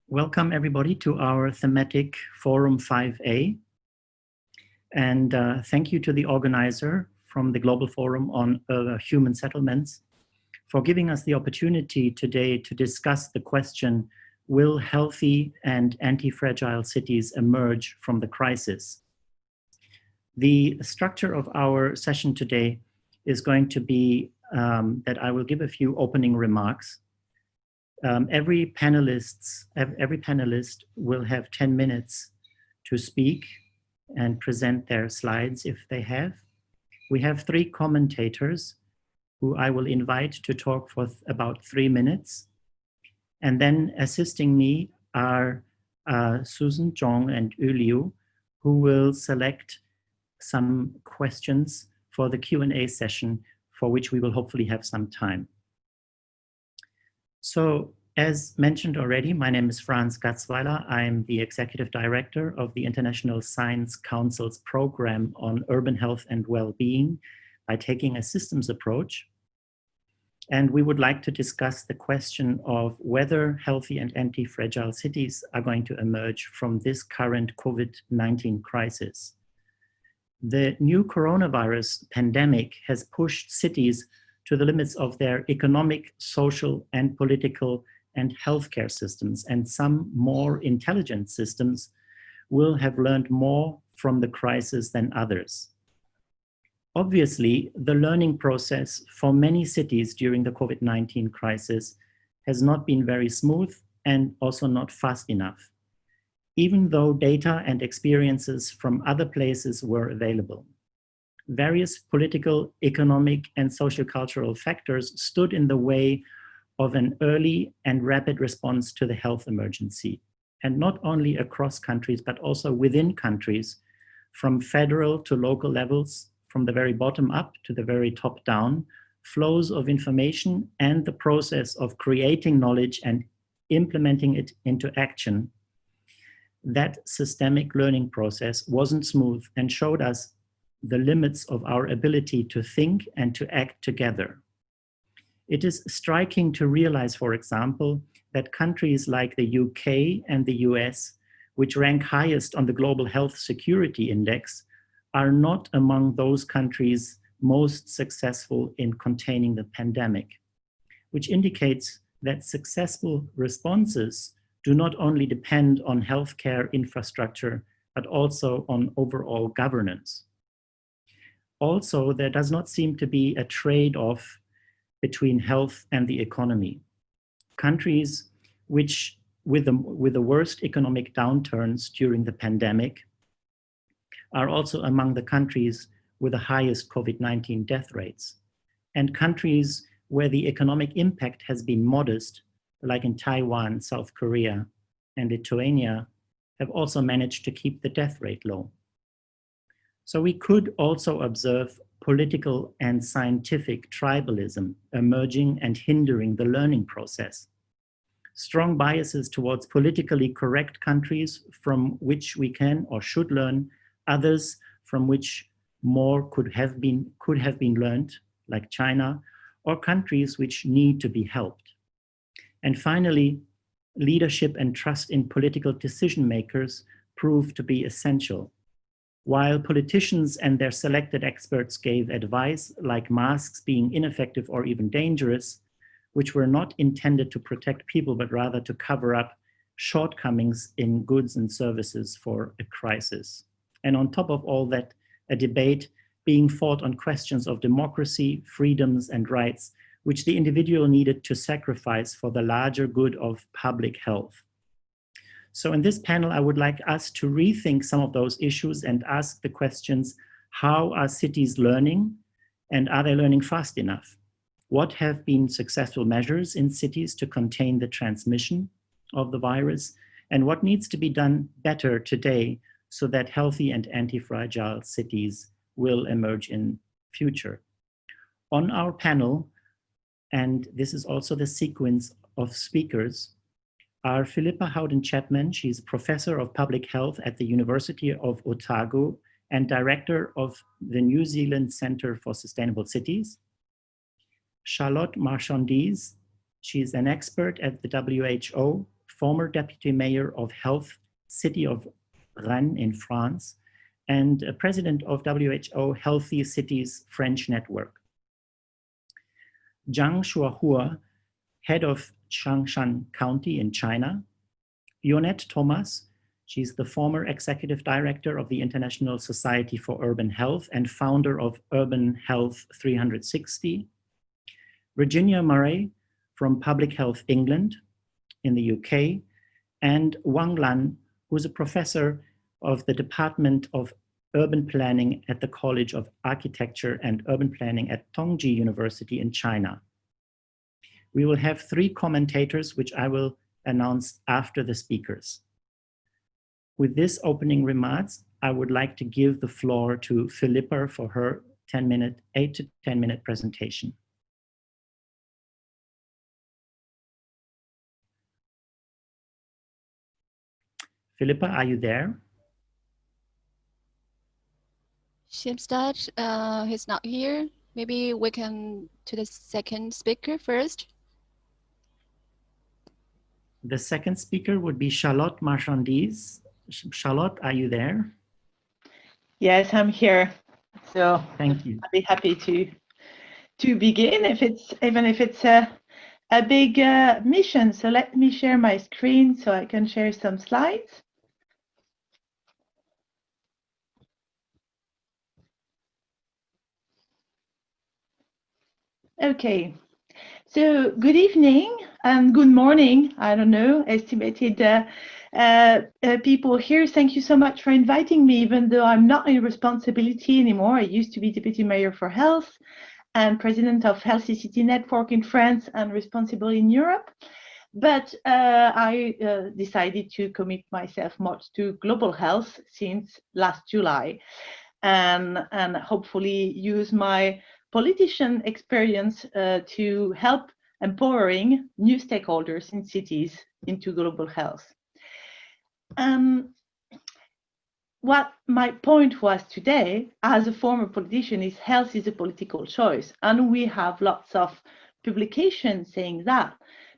Welcome everybody to our thematic Forum 5A. And thank you to the organizer from the Global Forum on Human Settlements for giving us the opportunity today to discuss the question, will healthy and anti-fragile cities emerge from the crisis? The structure of our session today is going to be that I will give a few opening remarks. Every panelist will have 10 minutes to speak and present their slides if they have. We have 3 commentators who I will invite to talk for about 3 minutes. And then assisting me are Susan Zhong and Yu Liu, who will select some questions for the Q&A session, for which we will hopefully have some time. So, as mentioned already, my name is Franz Gatzweiler. I'm the Executive Director of the International Science Council's program on urban health and well-being by taking a systems approach. And we would like to discuss the question of whether healthy and anti-fragile cities are going to emerge from this current COVID-19 crisis. The new coronavirus pandemic has pushed cities to the limits of their economic, social, and political and healthcare systems, and some more intelligent systems will have learned more from the crisis than others. Obviously, the learning process for many cities during the COVID-19 crisis has not been very smooth and also not fast enough, even though data and experiences from other places were available. Various political, economic, and socio-cultural factors stood in the way of an early and rapid response to the health emergency, and not only across countries, but also within countries, from federal to local levels, from the very bottom up to the very top down, flows of information and the process of creating knowledge and implementing it into action. That systemic learning process wasn't smooth and showed us the limits of our ability to think and to act together. It is striking to realize, for example, that countries like the UK and the US, which rank highest on the Global Health Security Index, are not among those countries most successful in containing the pandemic, which indicates that successful responses do not only depend on healthcare infrastructure, but also on overall governance. Also, there does not seem to be a trade-off between health and the economy. Countries which, with the worst economic downturns during the pandemic, are also among the countries with the highest COVID-19 death rates. And countries where the economic impact has been modest, like in Taiwan, South Korea, and Lithuania, have also managed to keep the death rate low. So we could also observe political and scientific tribalism emerging and hindering the learning process. Strong biases towards politically correct countries from which we can or should learn, others from which more could have been learned, like China, or countries which need to be helped. And finally, leadership and trust in political decision makers prove to be essential. While politicians and their selected experts gave advice like masks being ineffective or even dangerous, which were not intended to protect people, but rather to cover up shortcomings in goods and services for a crisis. And on top of all that, a debate being fought on questions of democracy, freedoms, and rights, which the individual needed to sacrifice for the larger good of public health. So in this panel, I would like us to rethink some of those issues and ask the questions, how are cities learning, and are they learning fast enough? What have been successful measures in cities to contain the transmission of the virus? And what needs to be done better today so that healthy and anti-fragile cities will emerge in future? On our panel, and this is also the sequence of speakers, are Philippa Howden-Chapman. She's Professor of Public Health at the University of Otago and Director of the New Zealand Centre for Sustainable Cities. Charlotte Marchandise, she's an expert at the WHO former Deputy Mayor of Health City of Rennes in France, and President of WHO Healthy Cities French Network. Zhang Shuahua, Head of Changshan County in China. Yonette Thomas, she's the former Executive Director of the International Society for Urban Health and founder of Urban Health 360. Virginia Murray from Public Health England in the UK, and Wang Lan, who's a professor of the Department of Urban Planning at the College of Architecture and Urban Planning at Tongji University in China. We will have 3 commentators, which I will announce after the speakers. With this opening remarks, I would like to give the floor to Philippa for her 8 to 10 minute presentation. Philippa, are you there? Seems that he's not here. Maybe we can to the second speaker first. The second speaker would be Charlotte Marchandise. Charlotte, are you there? Yes, I'm here. So thank you. I'll be happy to begin even if it's a big mission. So let me share my screen so I can share some slides. Okay, so good evening and good morning. I don't know, estimated people here. Thank you so much for inviting me, even though I'm not in responsibility anymore. I used to be Deputy Mayor for Health and President of Healthy City Network in France and responsible in Europe. But I decided to commit myself more to global health since last July and hopefully use my politician experience to help empowering new stakeholders in cities into global health. What my point was today, as a former politician, is health is a political choice. And we have lots of publications saying that.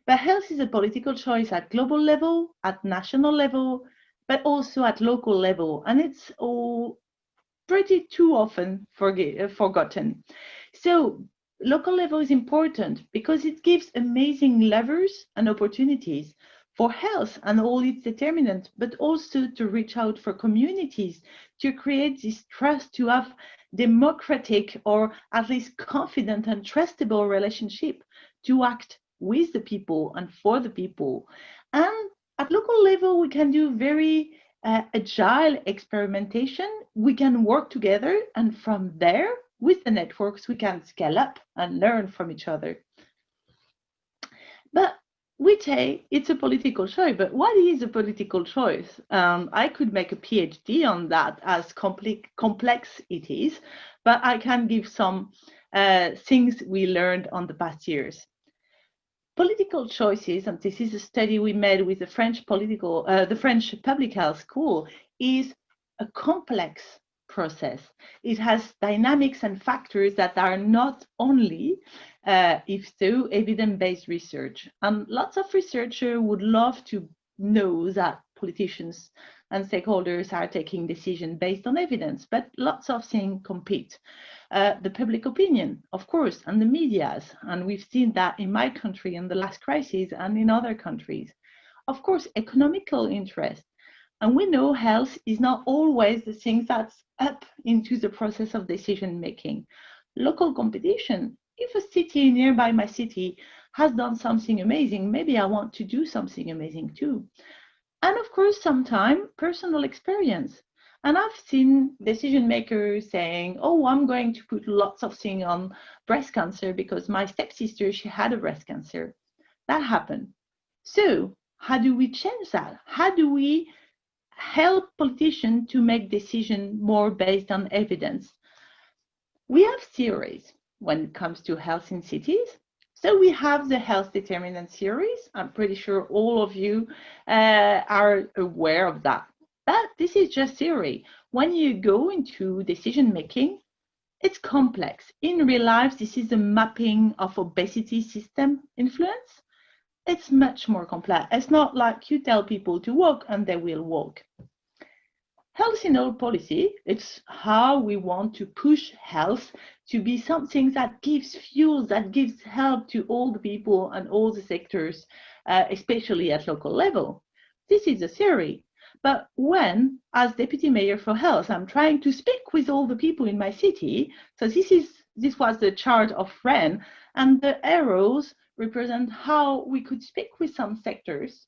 But health is a political choice at global level, at national level, but also at local level. And it's all pretty too often forgotten. So local level is important because it gives amazing levers and opportunities for health and all its determinants, but also to reach out for communities, to create this trust, to have democratic or at least confident and trustable relationship, to act with the people and for the people. And at local level, we can do very agile experimentation. We can work together, and from there, with the networks, we can scale up and learn from each other. But we say it's a political choice, but what is a political choice? I could make a PhD on that, as complex it is, but I can give some things we learned on the past years. Political choices, and this is a study we made with the French Public Health School, is a complex process. It has dynamics and factors that are not only, if so, evidence-based research. And lots of researchers would love to know that politicians and stakeholders are taking decisions based on evidence, but lots of things compete. The public opinion, of course, and the medias, and we've seen that in my country in the last crisis and in other countries. Of course, economical interest, and we know health is not always the thing that's up into the process of decision making. Local competition, if a city nearby my city has done something amazing, maybe I want to do something amazing too. And of course, sometimes personal experience. And I've seen decision makers saying, oh, I'm going to put lots of things on breast cancer because my stepsister, she had a breast cancer. That happened. So how do we change that? How do we help politicians to make decisions more based on evidence? We have theories when it comes to health in cities. So we have the health determinant theories. I'm pretty sure all of you are aware of that. But this is just theory. When you go into decision making, it's complex. In real life, this is a mapping of obesity system influence. it's much more complex. It's not like you tell people to walk and they will walk. Health in all policy, it's how we want to push health to be something that gives fuel, that gives help to all the people and all the sectors, especially at local level. This is a theory. But when, as Deputy Mayor for Health, I'm trying to speak with all the people in my city, so this was the chart of REN, and the arrows represent how we could speak with some sectors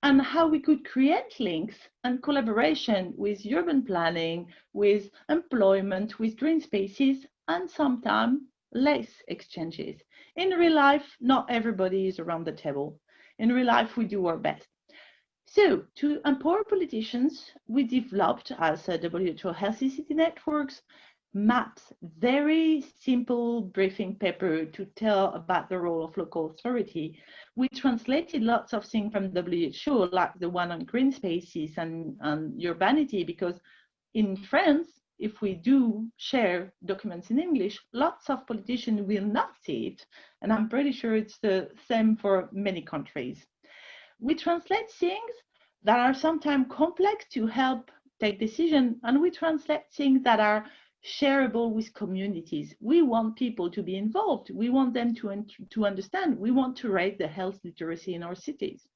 and how we could create links and collaboration with urban planning, with employment, with green spaces, and sometimes less exchanges. In real life, not everybody is around the table. In real life, we do our best. So to empower politicians, we developed as a WHO Healthy City Networks maps, very simple briefing paper to tell about the role of local authority. We translated lots of things from WHO, like the one on green spaces and urbanity, because in France, if we do share documents in English, lots of politicians will not see it. And I'm pretty sure it's the same for many countries. We translate things that are sometimes complex to help take decisions, and we translate things that are shareable with communities. We want people to be involved. We want them to understand. We want to raise the health literacy in our cities.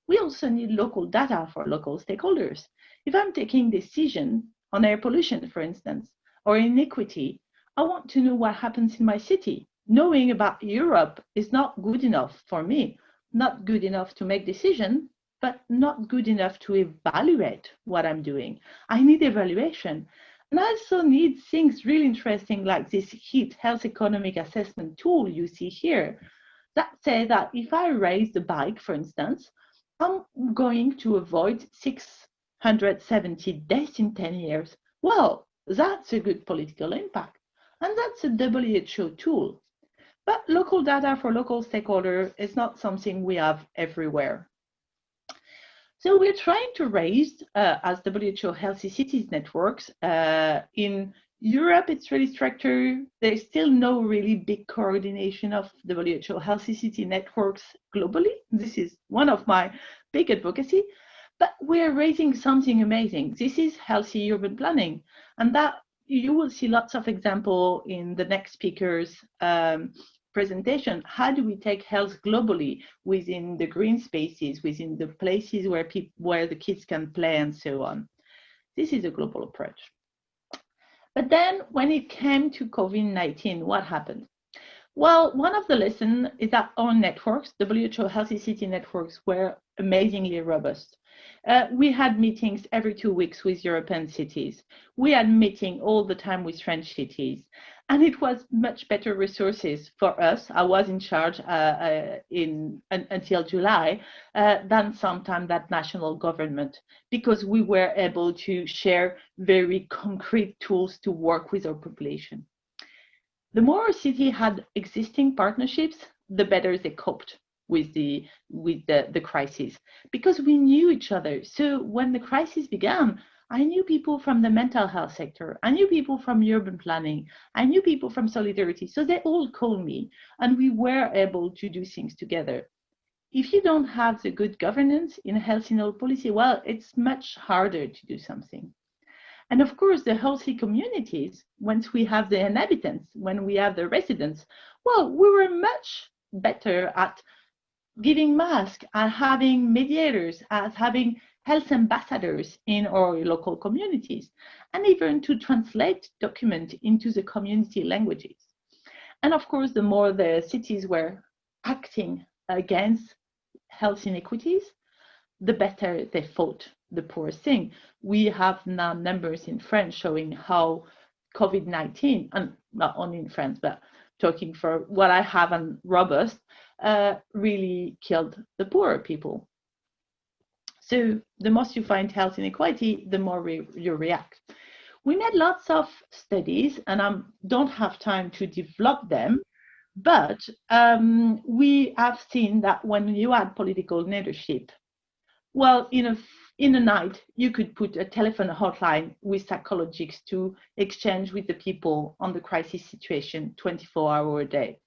We also need local data for local stakeholders. If I'm taking decision on air pollution, for instance, or inequity, I want to know what happens in my city. Knowing about Europe is not good enough for me. Not good enough to make decisions, but not good enough to evaluate what I'm doing. I need evaluation. And I also need things really interesting like this HEAT, Health Economic Assessment tool you see here, that say that if I raise the bike, for instance, I'm going to avoid 670 deaths in 10 years. Well, that's a good political impact. And that's a WHO tool. But local data for local stakeholders is not something we have everywhere. So we're trying to raise, as WHO Healthy Cities Networks, in Europe, it's really structured. There's still no really big coordination of WHO Healthy City Networks globally. This is one of my big advocacy, but we're raising something amazing. This is healthy urban planning, and that you will see lots of examples in the next speaker's presentation. How do we take health globally within the green spaces, within the places where the kids can play and so on? This is a global approach. But then when it came to COVID-19, what happened? Well, one of the lessons is that our networks, WHO Healthy City Networks, were amazingly robust. We had meetings every 2 weeks with European cities. We had meetings all the time with French cities. And it was much better resources for us. I was in charge until July than sometimes that national government, because we were able to share very concrete tools to work with our population. The more our city had existing partnerships, the better they coped with the crisis, because we knew each other. So when the crisis began, I knew people from the mental health sector, I knew people from urban planning, I knew people from solidarity. So they all called me and we were able to do things together. If you don't have the good governance in health in all policy, well, it's much harder to do something. And of course, the healthy communities, once we have the inhabitants, when we have the residents, well, we were much better at giving masks, at having mediators, at having health ambassadors in our local communities, and even to translate documents into the community languages. And of course, the more the cities were acting against health inequities, the better they fought the poor thing. We have now numbers in France showing how COVID-19, and not only in France, but talking for what I have on robust, really killed the poorer people. So the more you find health inequality, the more you react. We made lots of studies, and I don't have time to develop them, but we have seen that when you add political leadership, well, in a night, you could put a telephone hotline with psychologists to exchange with the people on the crisis situation 24 hours a day.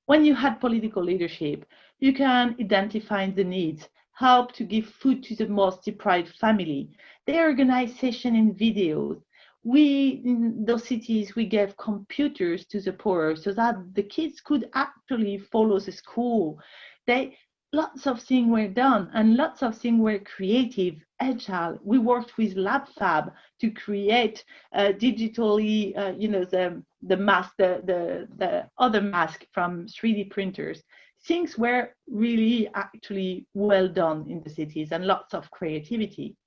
When you had political leadership, you can identify the needs, help to give food to the most deprived family. They organize sessions in videos. We, in those cities, we gave computers to the poor so that the kids could actually follow the school. Lots of things were done, and lots of things were creative, agile. We worked with LabFab to create digitally, the mask, the other mask from 3D printers. Things were really actually well done in the cities, and lots of creativity.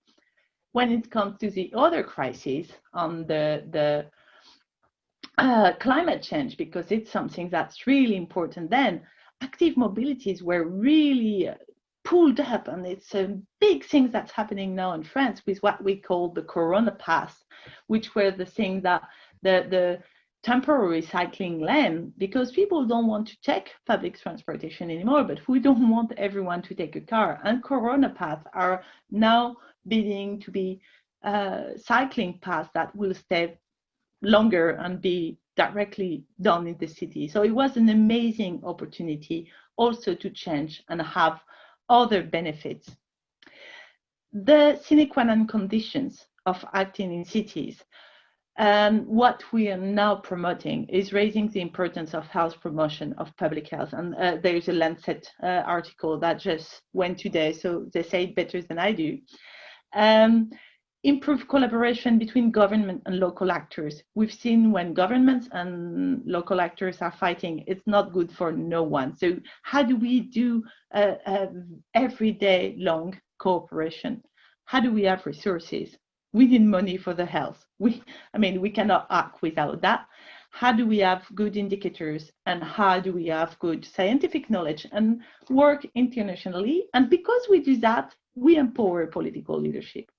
When it comes to the other crises on the climate change, because it's something that's really important then, active mobilities were really pulled up, and it's a big thing that's happening now in France with what we call the Corona Pass, which were the thing that the temporary cycling lane, because people don't want to take public transportation anymore, but we don't want everyone to take a car. And Corona paths are now beginning to be cycling paths that will stay longer and be directly done in the city. So it was an amazing opportunity also to change and have other benefits. The sine qua non conditions of acting in cities. What we are now promoting is raising the importance of health promotion, of public health. And there's a Lancet article that just went today, so they say it better than I do. Improve collaboration between government and local actors. We've seen when governments and local actors are fighting, it's not good for no one. So how do we do everyday long cooperation? How do we have resources? We need money for the health. We cannot act without that. How do we have good indicators, and how do we have good scientific knowledge and work internationally? And because we do that, we empower political leadership.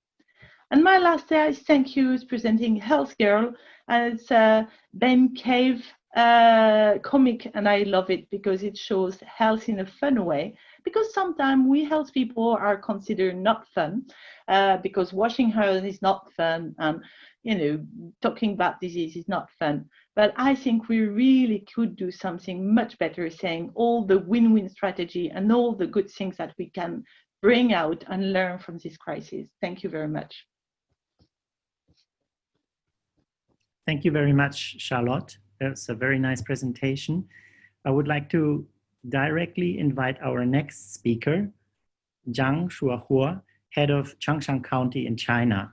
And my last day, I thank you is presenting Health Girl. It's a Ben Cave comic, and I love it because it shows health in a fun way. Because sometimes we health people are considered not fun, because washing hands is not fun, and talking about disease is not fun. But I think we really could do something much better, saying all the win-win strategy and all the good things that we can bring out and learn from this crisis. Thank you very much. Thank you very much, Charlotte. That's a very nice presentation. I would like to directly invite our next speaker, Zhang Shuahua, head of Changshan County in China.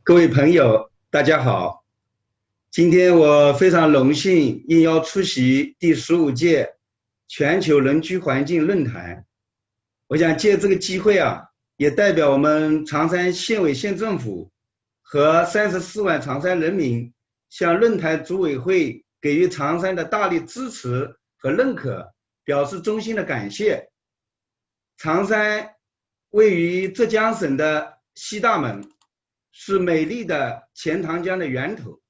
各位朋友，大家好！今天我非常荣幸应邀出席第15届全球人居环境论坛。我想借这个机会也代表我们长山县委县政府和34万长山人民，向论坛组委会给予长山的大力支持和认可表示衷心的感谢。长山位于浙江省的西大门，是美丽的钱塘江的源头，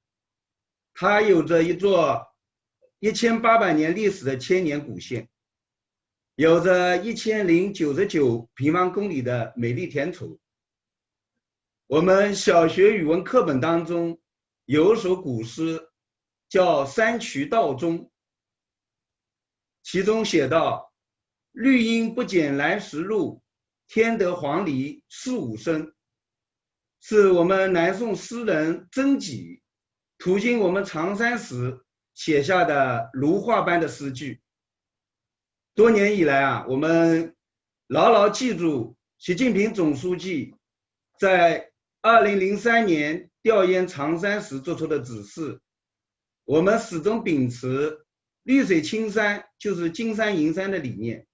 它有着一座1800年历史的千年古县，有着1099平方公里的美丽田畴。我们小学语文课本当中有首古诗叫《山渠道中》，其中写道：绿阴不减来时路，添得黄鹂4、5声。是我们南宋诗人曾几途经我们长山时写下的如画般的诗句。多年以来我们牢牢记住习近平总书记在2003年调研长山时做出的指示，我们始终秉持绿水青山就是金山银山的理念，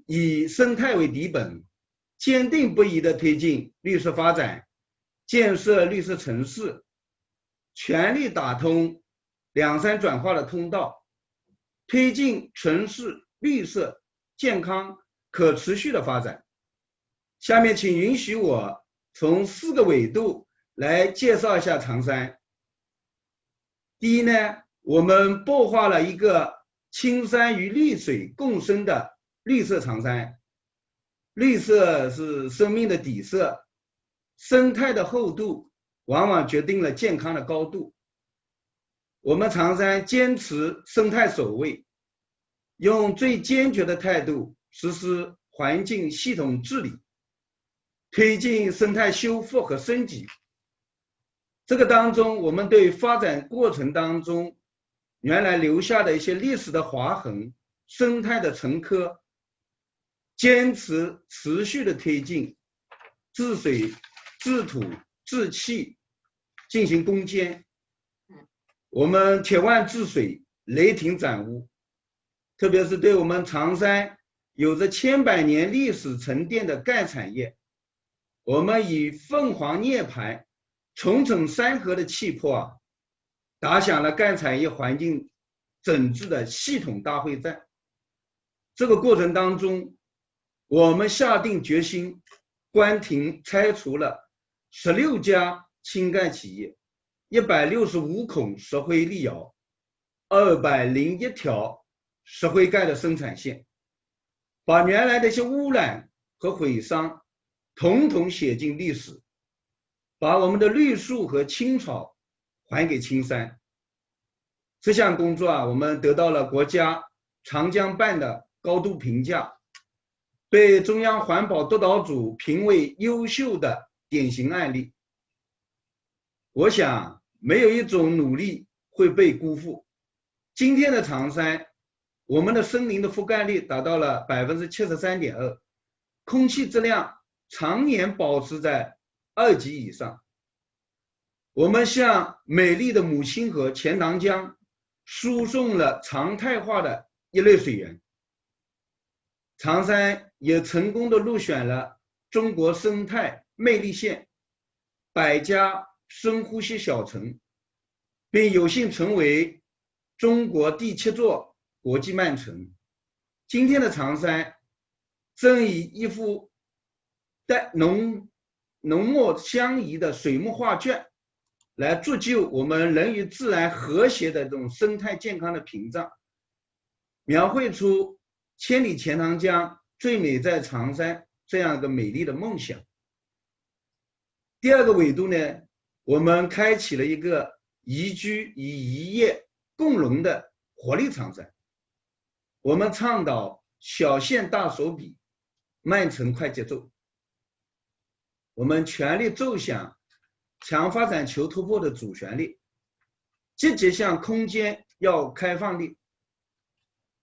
以生态为底本，坚定不移地推进绿色发展，建设绿色城市，全力打通两山转化的通道，推进城市绿色、健康、可持续的发展。下面请允许我从4个维度来介绍一下长山。第一呢，我们擘画了一个青山与绿水共生的绿色长山。绿色是生命的底色，生态的厚度往往决定了健康的高度。我们常山坚持生态守卫，用最坚决的态度实施环境系统治理，推进生态修复和升级。这个当中，我们对发展过程当中原来留下的一些历史的划痕、生态的沉疴，坚持持续的推进治水、治土、治气进行攻坚。我们铁腕治水，雷霆斩污，特别是对我们长山有着千百年历史沉淀的钙产业，我们以凤凰涅槃、重整山河的气魄打响了钙产业环境整治的系统大会战。这个过程当中，我们下定决心关停拆除了16家氢钙企业，165孔石灰粒窑，201条石灰钙的生产线，把原来的一些污染和毁伤统统写进历史，把我们的绿树和青草还给青山。这项工作我们得到了国家长江办的高度评价，被中央环保督导组评为优秀的典型案例。我想没有一种努力会被辜负。今天的长山，我们的森林的覆盖率达到了 73.2%， 空气质量常年保持在2级以上。我们向美丽的母亲河钱塘江输送了常态化的一类水源。长山也成功的入选了中国生态魅力县100家深呼吸小城，并有幸成为中国第7座国际慢城。今天的长山正以一幅浓墨相宜的水墨画卷来铸就我们人与自然和谐的这种生态健康的屏障，描绘出千里钱塘江最美在长山这样一个美丽的梦想。第二个维度呢，我们开启了一个宜居与宜业共荣的活力长山。我们倡导小县大手笔，慢城快节奏。我们全力奏响强发展求突破的主旋律，积极向空间要开放力。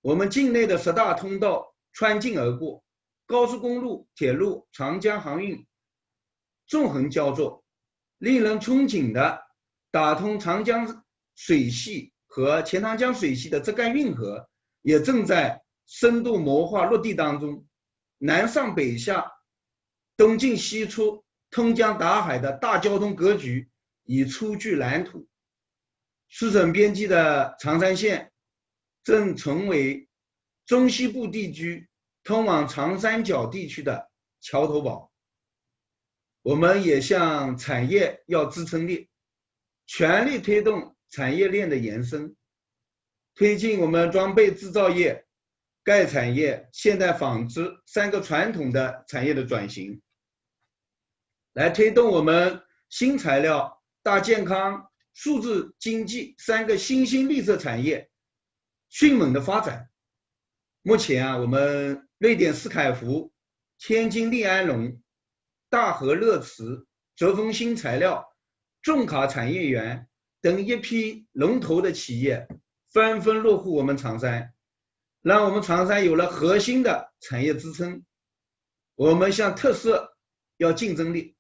我们境内的10大通道穿境而过，高速公路、铁路、长江航运纵横交错，令人憧憬的打通长江水系和钱塘江水系的浙赣运河也正在深度谋划落地当中。南上北下、东进西出、通江达海的大交通格局已初具蓝图。四省边际的长山县正成为中西部地区通往长三角地区的桥头堡。我们也向产业要支撑力，全力推动产业链的延伸，推进我们装备制造业、钙产业、现代纺织3个传统的产业的转型，来推动我们新材料、大健康、数字经济3个新兴绿色产业迅猛的发展。目前我们瑞典斯凯福、天津利安龙、大和乐慈、浙丰新材料、重卡产业园等一批龙头的企业纷纷落户我们长山，让我们长山有了核心的产业支撑。我们向特色要竞争力，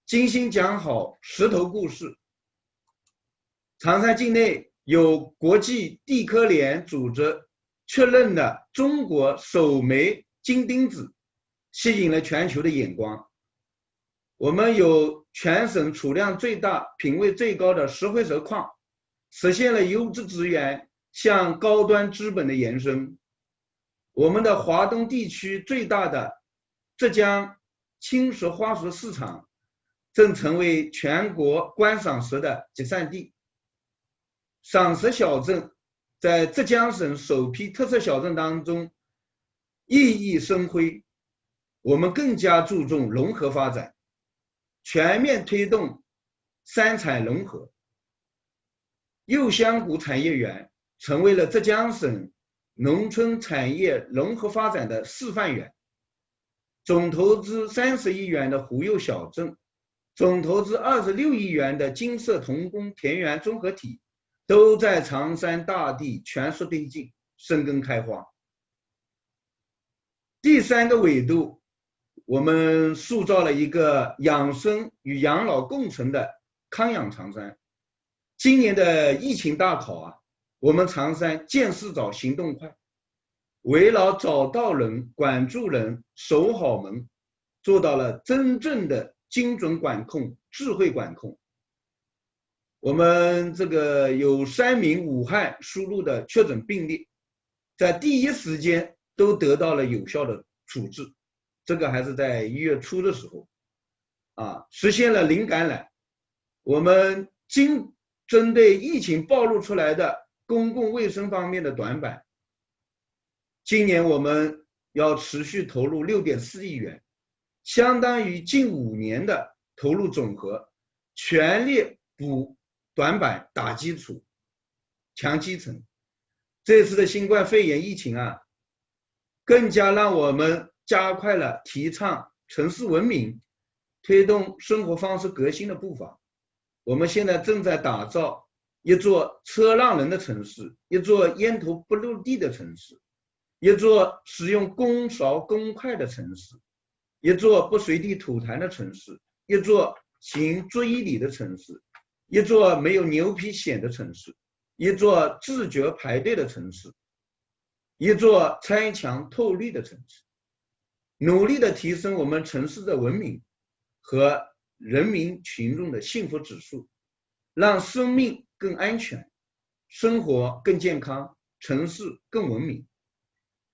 精心讲好石头故事。长山境内有国际地科联组织确认的中国首枚金钉子，吸引了全球的眼光。我们有全省储量最大、品位最高的石灰石矿，实现了优质资源向高端资本的延伸。我们的华东地区最大的浙江青石花石市场正成为全国观赏石的集散地。赏石小镇在浙江省首批特色小镇当中熠熠生辉。我们更加注重融合发展，全面推动三产融合。右香湖产业园成为了浙江省农村产业融合发展的示范园。总投资30亿元的湖右小镇，总投资26亿元的金色童工田园综合体，都在长山大地全速推进，生根开花。第3个维度，我们塑造了一个养生与养老共存的康养长山。今年的疫情大考啊，我们长山见事早，行动快，围绕找到人、管住人、守好门，做到了真正的精准管控、智慧管控。我们这个有3名武汉输入的确诊病例，在第一时间都得到了有效的处置，这个还是在1月初的时候，实现了零感染。我们针对疫情暴露出来的公共卫生方面的短板，今年我们要持续投入6.4亿元，相当于近5年的投入总和，全力补短板，打基础，强基层。这次的新冠肺炎疫情啊，更加让我们加快了提倡城市文明、推动生活方式革新的步伐。我们现在正在打造一座车让人的城市，一座烟头不落地的城市，一座使用公勺公筷的城市，一座不随地吐痰的城市，一座行注意礼的城市，一座没有牛皮癣的城市，一座自觉排队的城市，一座拆墙透绿的城市，努力的提升我们城市的文明和人民群众的幸福指数，让生命更安全，生活更健康，城市更文明。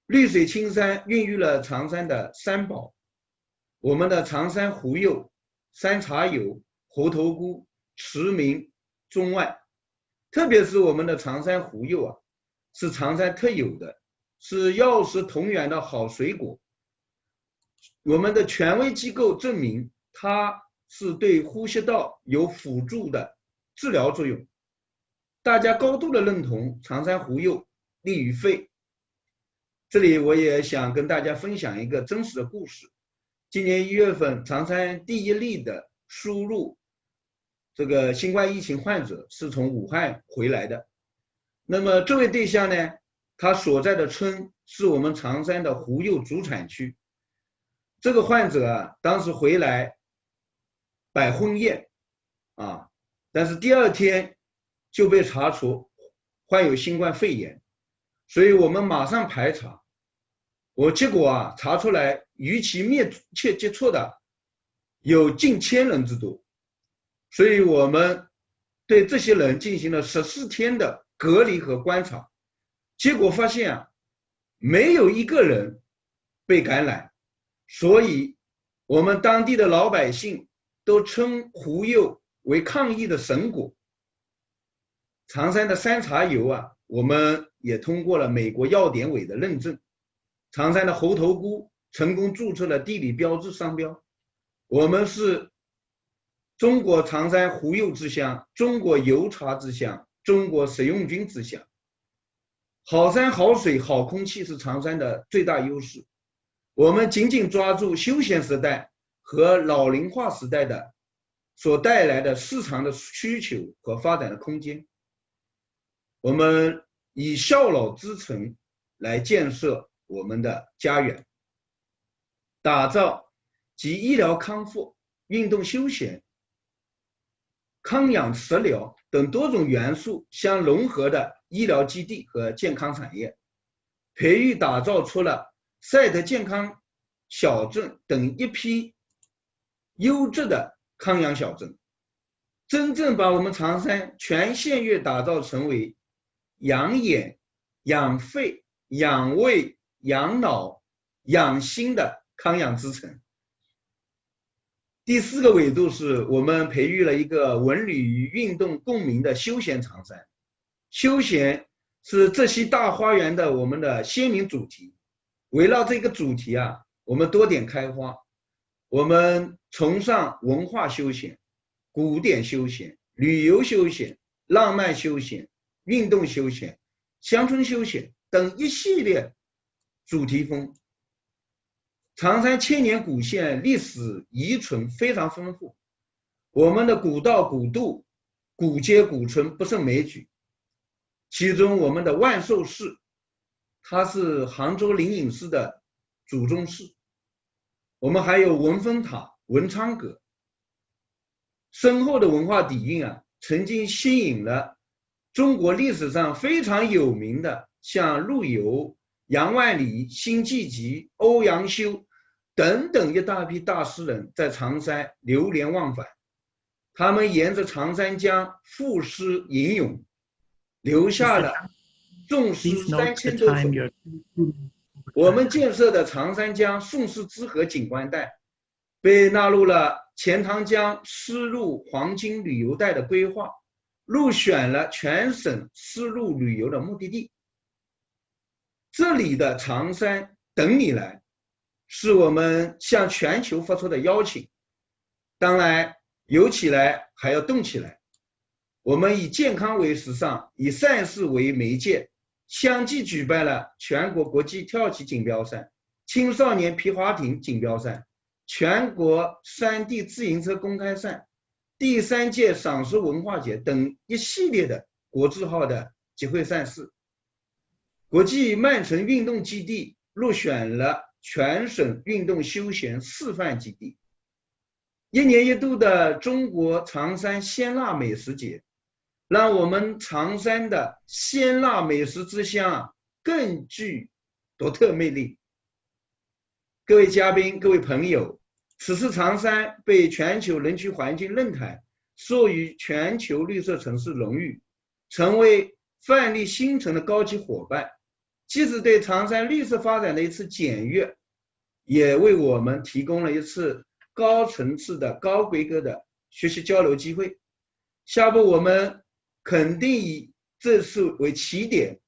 绿水青山孕育了长山的三宝，我们的长山湖右、山茶油、猴头菇驰名中外。特别是我们的长山湖右啊，是长山特有的，是药食同源的好水果。我们的权威机构证明它是对呼吸道有辅助的治疗作用，大家高度的认同长山湖右利于肺。这里我也想跟大家分享一个真实的故事。今年1月份，长山第1例的输入这个新冠疫情患者是从武汉回来的。那么这位对象呢，他所在的村是我们长山的湖右主产区。这个患者啊，当时回来摆婚宴但是第2天就被查出患有新冠肺炎，所以我们马上排查。结果查出来与其密切接触的有近1000人之多，所以我们对这些人进行了14天的隔离和观察，结果发现没有一个人被感染，所以我们当地的老百姓都称湖右为抗疫的神果。长山的山茶油我们也通过了美国药典委的认证。长山的猴头菇成功注册了地理标志商标。我们是中国长山湖右之乡，中国油茶之乡，中国食用菌之乡。好山好水好空气是长山的最大优势。我们紧紧抓住休闲时代和老龄化时代的所带来的市场的需求和发展的空间。我们以孝老之城来建设我们的家园，打造集医疗康复、运动休闲、康养食疗等多种元素相融合的医疗基地和健康产业，培育打造出了赛德健康小镇等一批优质的康养小镇，真正把我们长山全县域打造成为养眼、养肺、养胃、养脑、养心的康养之城。第4个维度是我们培育了一个文旅与运动共鸣的休闲长山。休闲是浙西大花园的我们的鲜明主题，围绕这个主题我们多点开花，我们崇尚文化休闲、古典休闲、旅游休闲、浪漫休闲、运动休闲、乡村休闲等一系列主题风。长山千年古县历史遗存非常丰富，我们的古道、古渡、古街、古村不胜枚举。其中我们的万寿寺，它是杭州灵隐寺的祖宗寺。我们还有文峰塔、文昌阁，深厚的文化底蕴啊，曾经吸引了中国历史上非常有名的像陆游、杨万里、辛弃疾、欧阳修等等一大批大诗人在长山流连忘返。他们沿着长山江赋诗吟咏，留下了宋诗3000多首。我们建设的长山江宋氏支河景观带被纳入了钱塘江丝路黄金旅游带的规划，入选了全省丝路旅游的目的地。这里的长山等你来，是我们向全球发出的邀请。当然，游起来还要动起来。我们以健康为时尚，以赛事为媒介，相继举办了全国国际跳棋锦标赛、青少年皮划艇锦标赛、全国山地自行车公开赛、第3届赏识文化节等一系列的国字号的集会赛事。国际慢城运动基地入选了全省运动休闲示范基地。1年1度的中国长山鲜辣美食节，让我们长山的鲜辣美食之乡更具独特魅力。各位嘉宾、各位朋友，此次长山被全球人居环境论坛授予全球绿色城市荣誉，成为范例新城的高级伙伴，既是对长山绿色发展的一次检阅，也为我们提供了一次高层次的高规格的学习交流机会。下步我们肯定以这次为起点，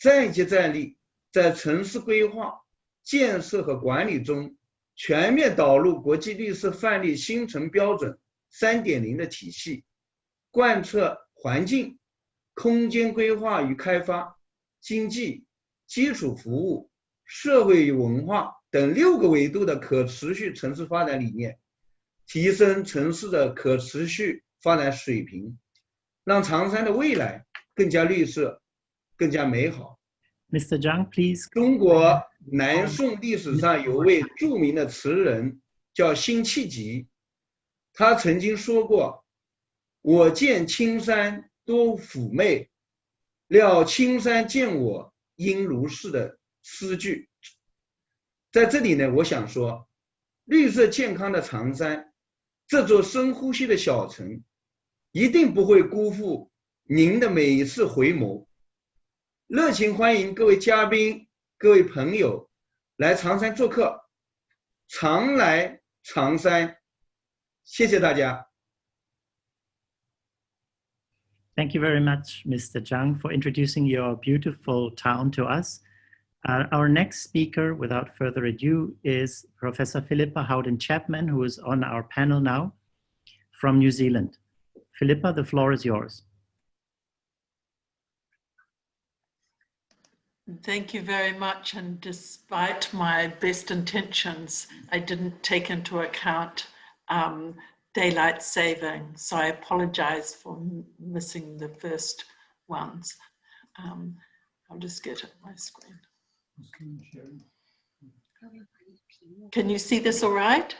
再接再厉，在城市规划、建设和管理中全面导入国际绿色范例新城标准 3.0 的体系，贯彻环境、空间规划与开发、经济、基础服务、社会与文化等6个维度的可持续城市发展理念，提升城市的可持续发展水平，让长山的未来更加绿色、更加美好。Mr. Zhang, please. 中国南宋历史上有位著名的词人叫辛弃疾，他曾经说过：“我见青山多妩媚，料青山见我应如是”的诗句。在这里呢，我想说，绿色健康的长山，这座深呼吸的小城，一定不会辜负您的每一次回眸。热情欢迎各位嘉宾、各位朋友来长山做客，常来长山。谢谢大家。Thank you very much, Mr. Zhang, for introducing your beautiful town to us. Our next speaker, without further ado, is Professor Philippa Howden-Chapman, who is on our panel now from New Zealand. Philippa, the floor is yours. Thank you very much. And despite my best intentions, I didn't take into account daylight saving. So I apologize for missing the first ones. I'll just get at my screen. Can you see this all right?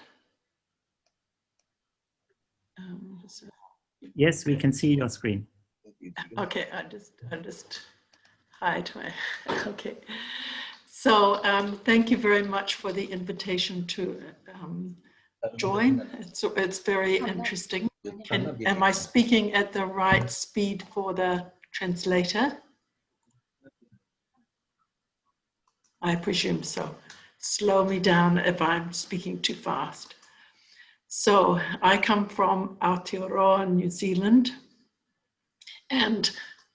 Yes, we can see your screen. Okay, I just hide my, okay. So thank you very much for the invitation to join. It's very interesting. Am I speaking at the right speed for the translator? I presume so. Slow me down if I'm speaking too fast. So I come from Aotearoa, New Zealand, and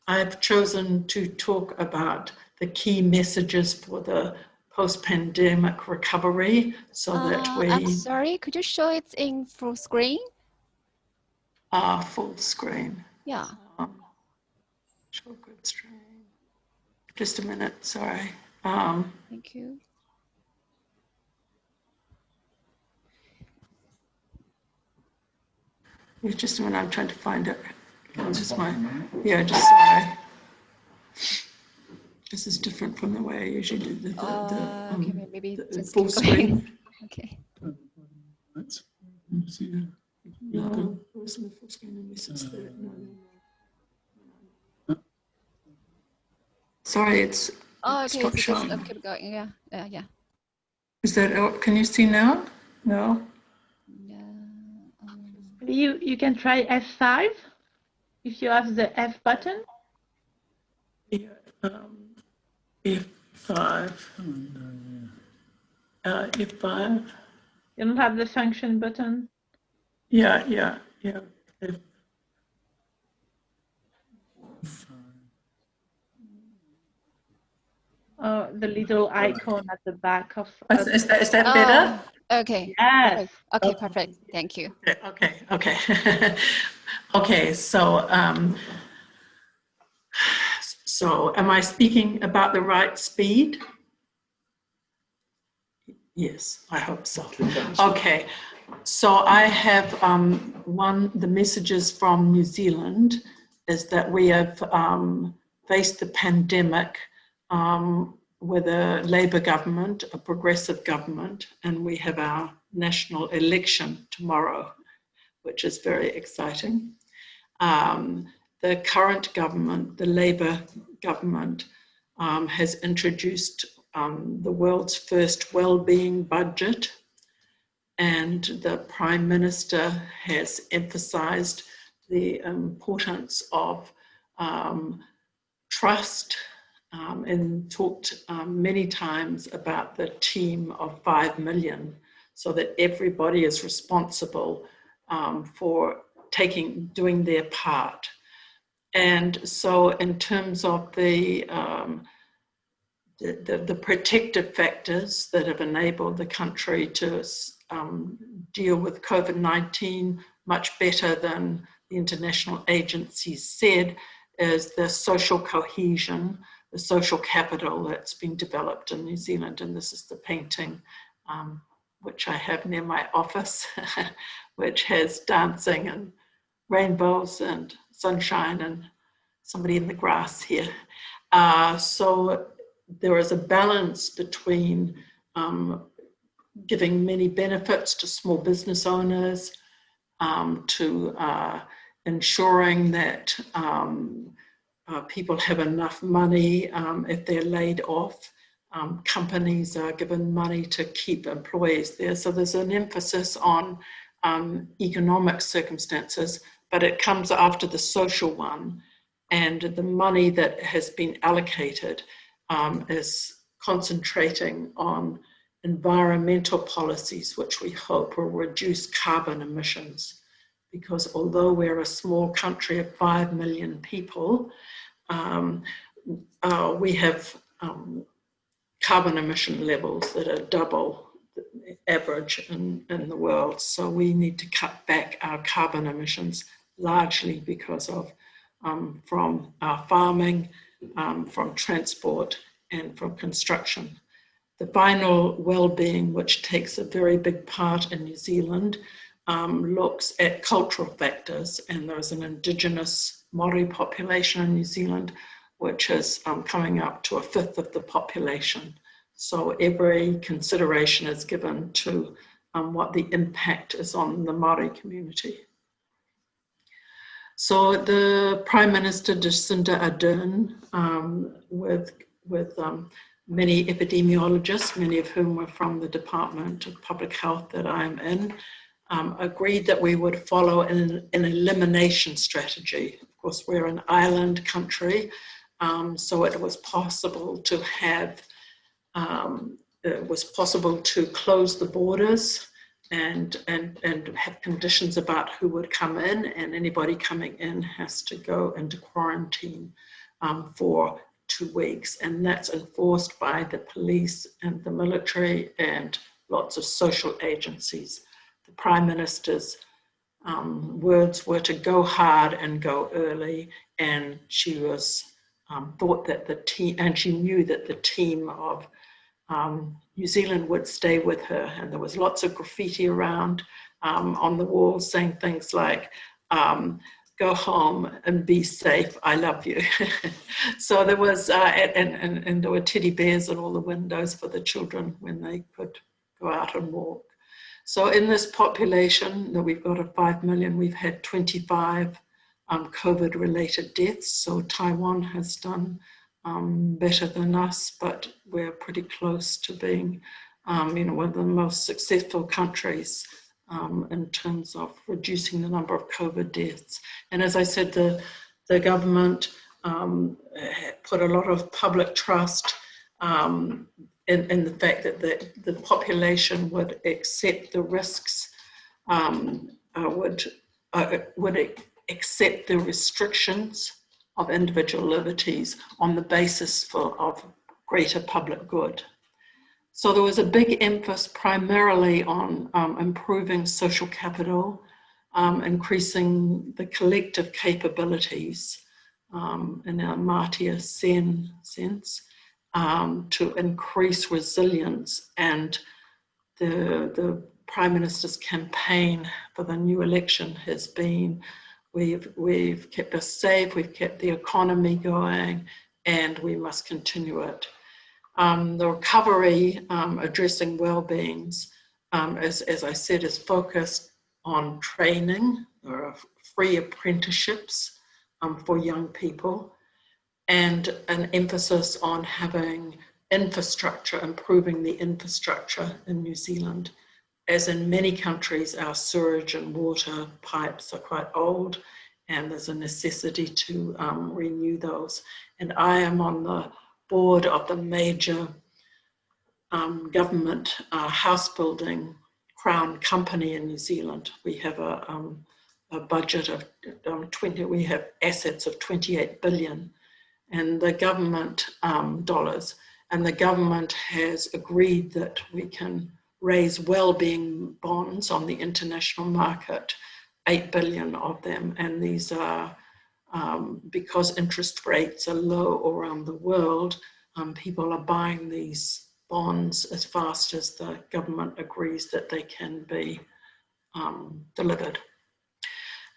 I've chosen to talk about the key messages for the post-pandemic recovery so that we I'm sorry, could you show it in full screen? are full screen. Yeah. Show good screen. Just a minute, sorry. Thank you. Just a minute, I'm trying to find it. Just sorry. This is different from the way I usually do the Okay, maybe the just full keep going. screen. Okay. No, it wasn't the full screen unless it's there. No. Sorry, it's Oh, okay. stopped So showing. just keep going. Yeah. Yeah. Is that? Can you see now? No. Yeah. You can try F5 if you have the F button. Yeah. F5. F5. You don't have the function button. Yeah. The little icon at the back of. Is that better? Okay. Yes. Okay. Perfect. Thank you. Okay. Okay. So am I speaking about the right speed? Yes, I hope so. Okay. So I have the messages from New Zealand is that we have faced the pandemic with a Labour government, a progressive government, and we have our national election tomorrow, which is very exciting. The current government, the Labour government, has introduced the world's first well-being budget, and the Prime Minister has emphasised the importance of trust and talked many times about the team of 5 million, so that everybody is responsible for doing their part. And so in terms of the protective factors that have enabled the country to deal with COVID-19 much better than the international agencies said is the social cohesion, the social capital that's been developed in New Zealand. And this is the painting which I have near my office, which has dancing and rainbows and sunshine and somebody in the grass here. So there is a balance between giving many benefits to small business owners, to ensuring that people have enough money if they're laid off. Companies are given money to keep employees there. So there's an emphasis on economic circumstances, but it comes after the social one. And the money that has been allocated is concentrating on environmental policies, which we hope will reduce carbon emissions. Because although we're a small country of 5 million people, we have carbon emission levels that are double the average in the world. So we need to cut back our carbon emissions largely because of from our farming, from transport, and from construction. The final well-being, which takes a very big part in New Zealand, looks at cultural factors, and there's an Indigenous Māori population in New Zealand, which is coming up to 1/5 of the population. So every consideration is given to what the impact is on the Māori community. So the Prime Minister Jacinda Ardern, with many epidemiologists, many of whom were from the Department of Public Health that I'm in, agreed that we would follow an elimination strategy. Of course, we're an island country, so it was possible to have, close the borders and have conditions about who would come in, and anybody coming in has to go into quarantine for 2 weeks, and that's enforced by the police and the military and lots of social agencies. The Prime Minister's words were to go hard and go early, and she was thought that the team, and she knew that the team of New Zealand would stay with her, and there was lots of graffiti around on the walls saying things like, go home and be safe, I love you. So there was, and there were teddy bears on all the windows for the children when they could go out and walk. So in this population that we've got of 5 million, we've had 25 COVID-related deaths. So Taiwan has done better than us, but we're pretty close to being, one of the most successful countries in terms of reducing the number of COVID deaths. And as I said, the government put a lot of public trust in the fact that the population would accept the risks, would accept the restrictions of individual liberties on the basis of greater public good. So there was a big emphasis primarily on improving social capital, increasing the collective capabilities in our Amartya Sen sense, to increase resilience. And the Prime Minister's campaign for the new election has been, we've kept us safe, we've kept the economy going, and we must continue it. The recovery, addressing well-beings, as I said, is focused on training. There are free apprenticeships for young people, and an emphasis on having infrastructure, improving the infrastructure in New Zealand. As in many countries, our sewage and water pipes are quite old, and there's a necessity to renew those. And I am on the board of the major government house building crown company in New Zealand. We have a budget of we have assets of 28 billion, and the government dollars, and the government has agreed that we can raise well-being bonds on the international market, 8 billion of them, and these are because interest rates are low around the world, people are buying these bonds as fast as the government agrees that they can be delivered.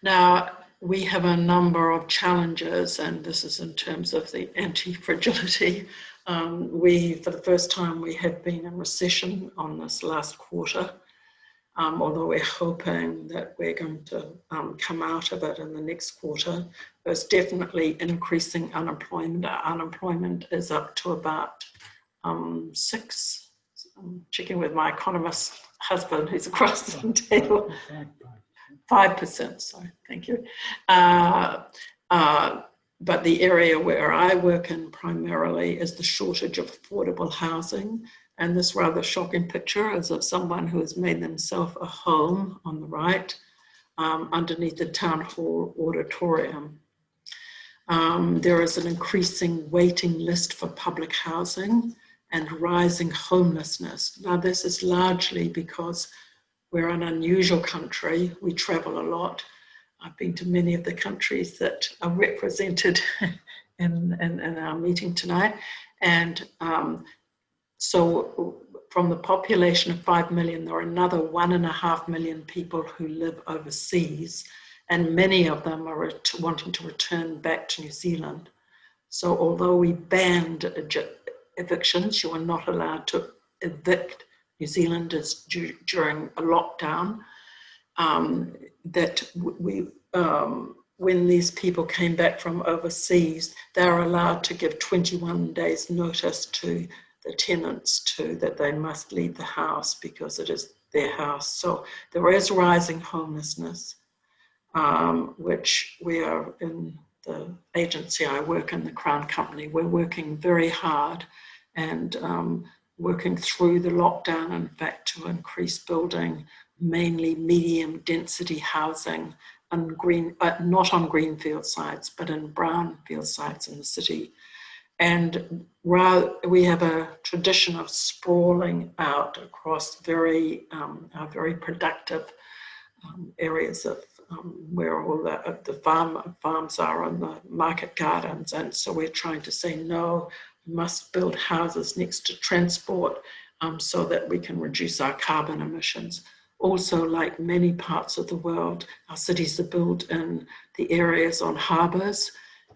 Now, we have a number of challenges, and this is in terms of the anti-fragility. For the first time, we have been in recession on this last quarter, although we're hoping that we're going to come out of it in the next quarter. There's definitely increasing unemployment. Our unemployment is up to about 6. I'm checking with my economist husband who's across the table. 5%, sorry, thank you. But the area where I work in primarily is the shortage of affordable housing. And this rather shocking picture is of someone who has made themselves a home on the right, underneath the town hall auditorium. There is an increasing waiting list for public housing and rising homelessness. Now, this is largely because we're an unusual country. We travel a lot. I've been to many of the countries that are represented in our meeting tonight. And so from the population of 5 million, there are another 1.5 million people who live overseas, and many of them are wanting to return back to New Zealand. So although we banned evictions, you are not allowed to evict New Zealanders during a lockdown, when these people came back from overseas, they are allowed to give 21 days notice to the tenants that they must leave the house because it is their house. So there is rising homelessness, which we are in the agency I work in, the Crown Company. We're working very hard and working through the lockdown, in fact, to increase building mainly medium density housing and not on greenfield sites, but in brownfield sites in the city. And we have a tradition of sprawling out across very productive areas of where all the farms are and the market gardens. And so we're trying to say, no, we must build houses next to transport so that we can reduce our carbon emissions. Also, like many parts of the world, our cities are built in the areas on harbours,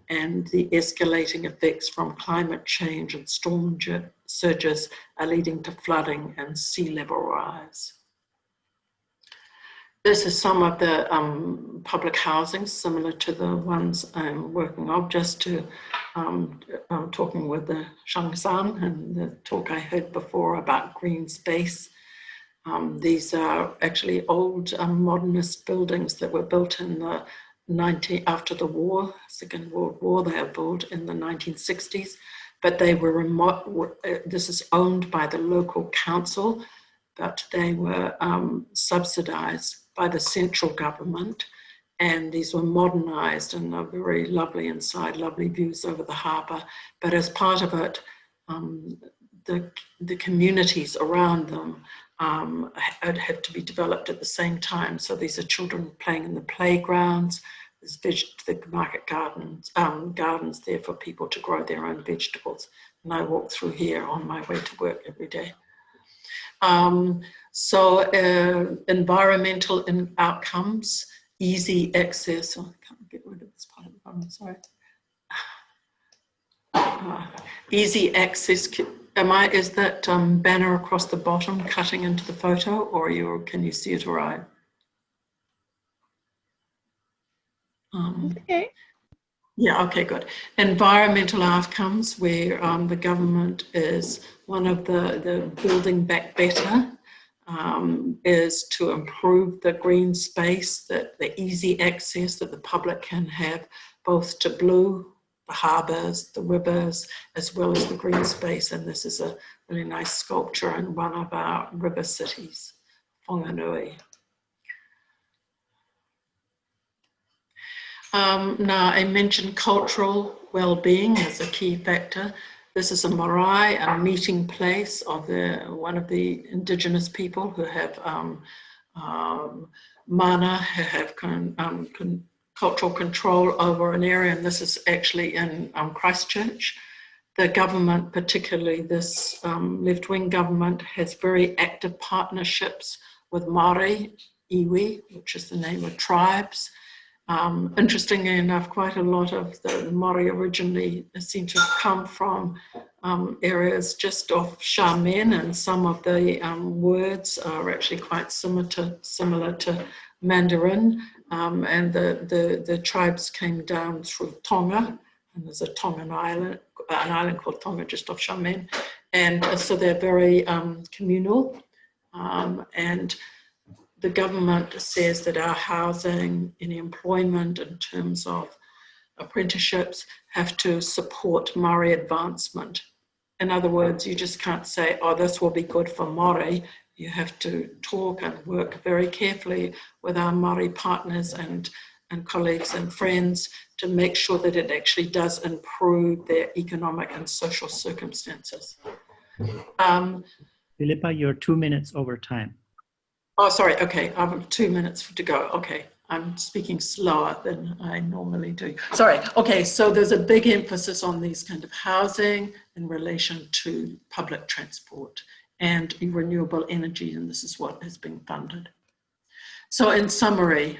and the escalating effects from climate change and storm surges are leading to flooding and sea level rise. This is some of the public housing similar to the ones I'm working on, just to talking with the Shangsan and the talk I heard before about green space. These are actually old modernist buildings that were built in the after the war, Second World War. They were built in the 1960s, but they were this is owned by the local council, but they were subsidized by the central government, and these were modernized and are very lovely inside, lovely views over the harbour. But as part of it, the communities around them have to be developed at the same time. So these are children playing in the playgrounds. There's the market gardens there for people to grow their own vegetables. And I walk through here on my way to work every day. Environmental outcomes, easy access. Oh, I can't get rid of this part of the bottom, sorry. Easy access. Is that banner across the bottom cutting into the photo, or can you see it all right? Okay. Yeah, okay, good. Environmental outcomes, where the government is one of the Building Back Better, is to improve the green space, the easy access that the public can have, both to blue, the harbours, the rivers, as well as the green space. And this is a really nice sculpture in one of our river cities, Whanganui. Now, I mentioned cultural well-being as a key factor. This is a marae, a meeting place of one of the indigenous people who have mana, who have cultural control over an area, and this is actually in Christchurch. The government, particularly this left-wing government, has very active partnerships with Māori, iwi, which is the name of tribes. Interestingly enough, quite a lot of the Māori originally seem to have come from areas just off Charmaine, and some of the words are actually quite similar to Mandarin. And the tribes came down through Tonga, and there's a Tongan island, an island called Tonga just off Charmaine. And so they're very communal, and the government says that our housing and employment in terms of apprenticeships have to support Māori advancement. In other words, you just can't say, oh, this will be good for Māori. You have to talk and work very carefully with our Māori partners and colleagues and friends to make sure that it actually does improve their economic and social circumstances. Philippa, you're 2 minutes over time. Oh, sorry. Okay, I have 2 minutes to go. Okay, I'm speaking slower than I normally do. Sorry. Okay, so there's a big emphasis on these kind of housing in relation to public transport and renewable energy, and this is what has been funded. So in summary,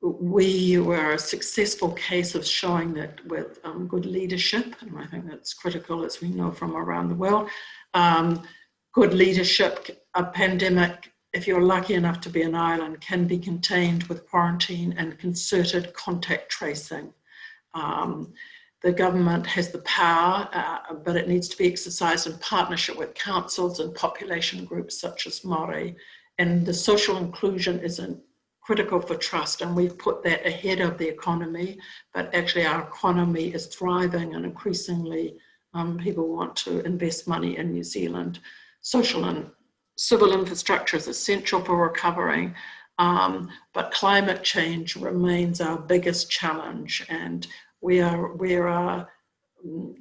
we were a successful case of showing that with good leadership, and I think that's critical as we know from around the world, good leadership, a pandemic, if you're lucky enough to be an island, can be contained with quarantine and concerted contact tracing. The government has the power, but it needs to be exercised in partnership with councils and population groups such as Māori. And the social inclusion is critical for trust, and we've put that ahead of the economy, but actually our economy is thriving, and increasingly people want to invest money in New Zealand. Social and civil infrastructure is essential for recovering, but climate change remains our biggest challenge, and we are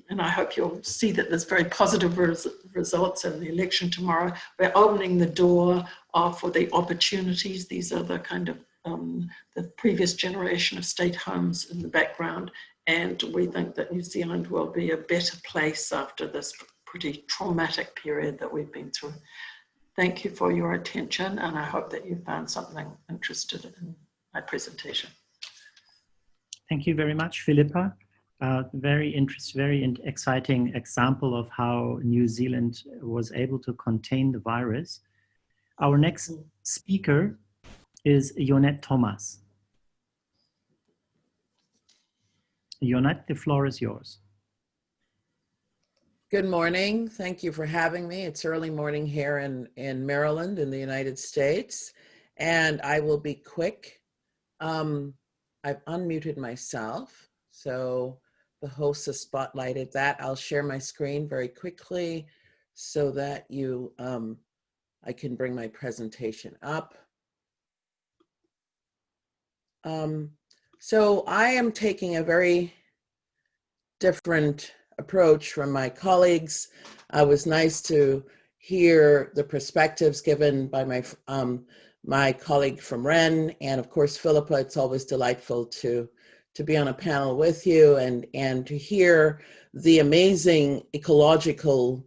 and I hope you'll see that there's very positive results in the election tomorrow. We're opening the door for the opportunities. These are the kind of the previous generation of state homes in the background. And we think that New Zealand will be a better place after this pretty traumatic period that we've been through. Thank you for your attention, and I hope that you found something interesting in my presentation. Thank you very much, Philippa. Very exciting example of how New Zealand was able to contain the virus. Our next speaker is Yonette Thomas. Yonette, the floor is yours. Good morning. Thank you for having me. It's early morning here in Maryland in the United States, and I will be quick. I've unmuted myself, so the host has spotlighted that. I'll share my screen very quickly so that I can bring my presentation up. So I am taking a very different approach from my colleagues. It was nice to hear the perspectives given by my colleague from REN, and of course, Philippa. It's always delightful to be on a panel with you and to hear the amazing ecological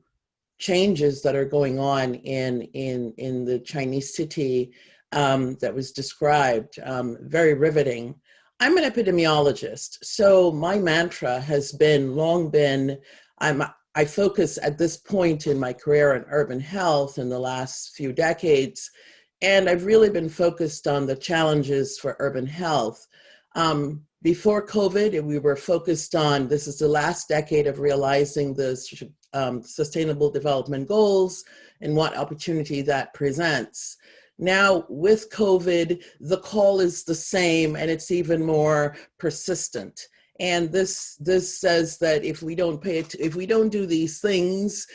changes that are going on in the Chinese city that was described. Very riveting. I'm an epidemiologist, so my mantra has long been, I focus at this point in my career on urban health in the last few decades, and I've really been focused on the challenges for urban health. Before COVID, we were focused on, this is the last decade of realizing the Sustainable Development Goals and what opportunity that presents. Now with COVID, the call is the same and it's even more persistent. And this says that if we don't do these things,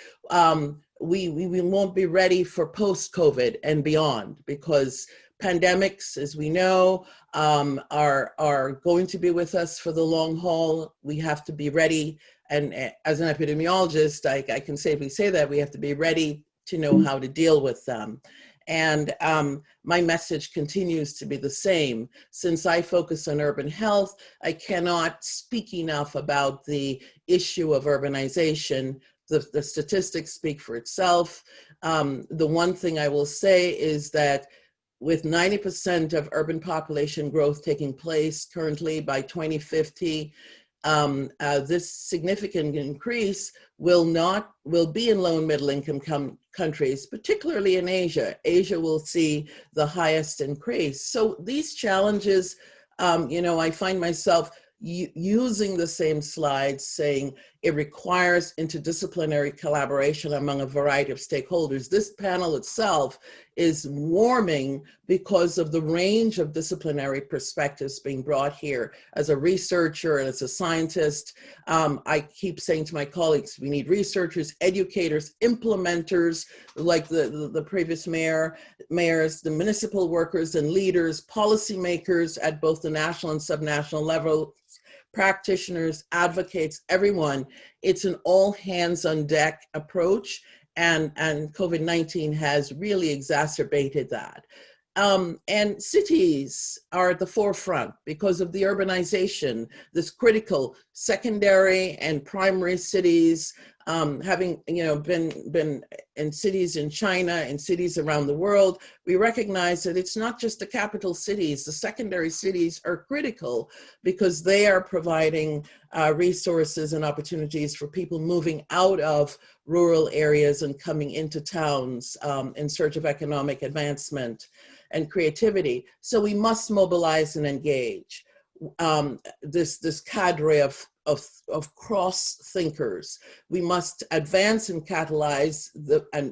we won't be ready for post-COVID and beyond, because pandemics, as we know, are going to be with us for the long haul. We have to be ready. And as an epidemiologist, I can safely say that we have to be ready to know how to deal with them. And my message continues to be the same. Since I focus on urban health, I cannot speak enough about the issue of urbanization. The statistics speak for itself. The one thing I will say is that with 90% of urban population growth taking place currently by 2050, this significant increase will be in low and middle income countries, particularly in Asia. Asia will see the highest increase. So these challenges, I find myself using the same slides, saying it requires interdisciplinary collaboration among a variety of stakeholders. This panel itself is warming because of the range of disciplinary perspectives being brought here. As a researcher and as a scientist, I keep saying to my colleagues, we need researchers, educators, implementers, like the previous mayors, the municipal workers and leaders, policymakers at both the national and subnational level, practitioners, advocates, everyone. It's an all hands on deck approach, and COVID-19 has really exacerbated that. And cities are at the forefront because of the urbanization, this critical secondary and primary cities, having been in cities in China and cities around the world. We recognize that it's not just the capital cities. The secondary cities are critical because they are providing resources and opportunities for people moving out of rural areas and coming into towns in search of economic advancement and creativity. So we must mobilize and engage this cadre of cross thinkers. We must advance and catalyze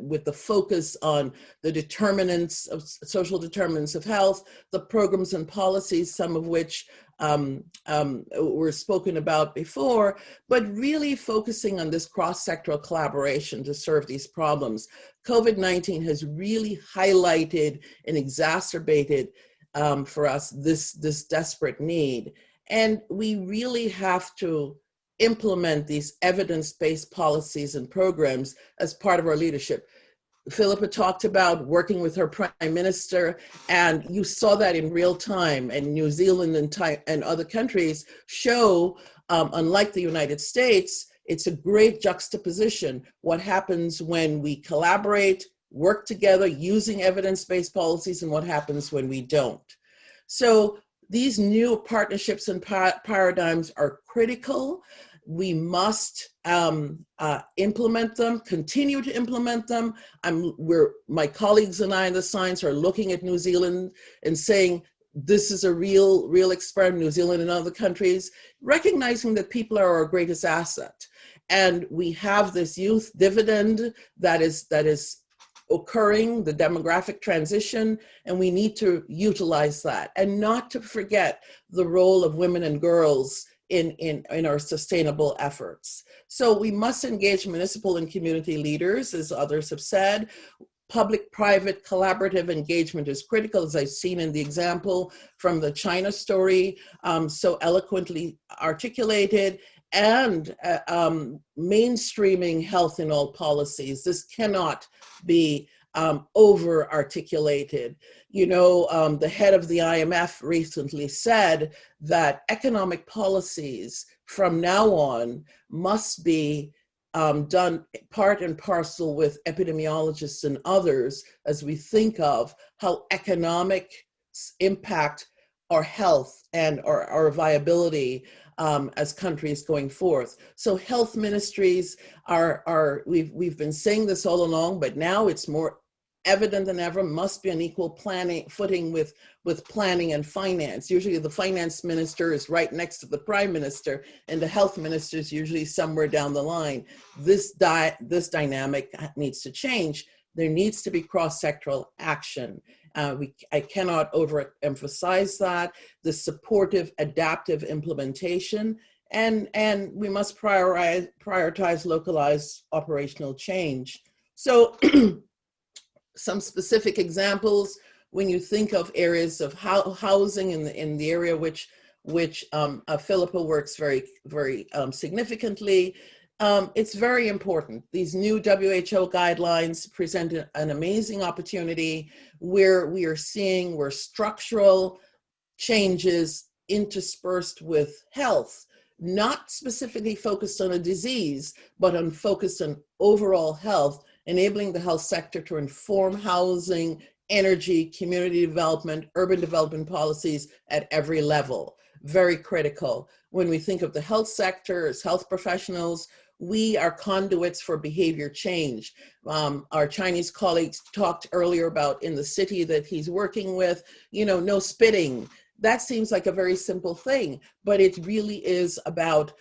with the focus on the determinants of social determinants of health, the programs and policies, some of which were spoken about before, but really focusing on this cross-sectoral collaboration to serve these problems. COVID-19 has really highlighted and exacerbated for us this desperate need. And we really have to implement these evidence-based policies and programs as part of our leadership. Philippa talked about working with her prime minister, and you saw that in real time. And New Zealand and other countries show, unlike the United States, it's a great juxtaposition. What happens when we collaborate, work together using evidence-based policies, and what happens when we don't. So these new partnerships and paradigms are critical. We must implement them, continue to implement them. My colleagues and I in the science are looking at New Zealand and saying, this is a real experiment, New Zealand and other countries, recognizing that people are our greatest asset. And we have this youth dividend that is occurring, the demographic transition, and we need to utilize that. And not to forget the role of women and girls in our sustainable efforts. So we must engage municipal and community leaders, as others have said. Public-private collaborative engagement is critical, as I've seen in the example from the China story, so eloquently articulated, and mainstreaming health in all policies. This cannot be over-articulated. You know, the head of the IMF recently said that economic policies from now on must be done part and parcel with epidemiologists and others as we think of how economics impact our health and our viability as countries going forth. So health ministries we've been saying this all along, but now it's more evident than ever, must be on equal footing with planning and finance. Usually the finance minister is right next to the prime minister, and the health minister is usually somewhere down the line. This dynamic needs to change. There needs to be cross-sectoral action. I cannot overemphasize that, the supportive, adaptive implementation, and we must prioritize localized operational change. So some specific examples, when you think of areas of housing in the area which Philippa works very significantly, it's very important. These new WHO guidelines present an amazing opportunity where we are seeing where structural changes interspersed with health, not specifically focused on a disease, but focused on overall health, enabling the health sector to inform housing, energy, community development, urban development policies at every level. Very critical. When we think of the health sector as health professionals, we are conduits for behavior change. Our Chinese colleagues talked earlier about in the city that he's working with, you know, no spitting. That seems like a very simple thing, but it really is about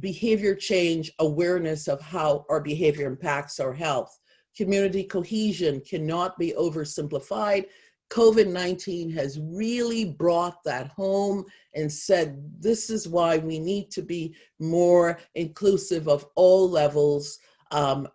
behavior change, awareness of how our behavior impacts our health. Community cohesion cannot be oversimplified. COVID-19 has really brought that home and said, this is why we need to be more inclusive of all levels and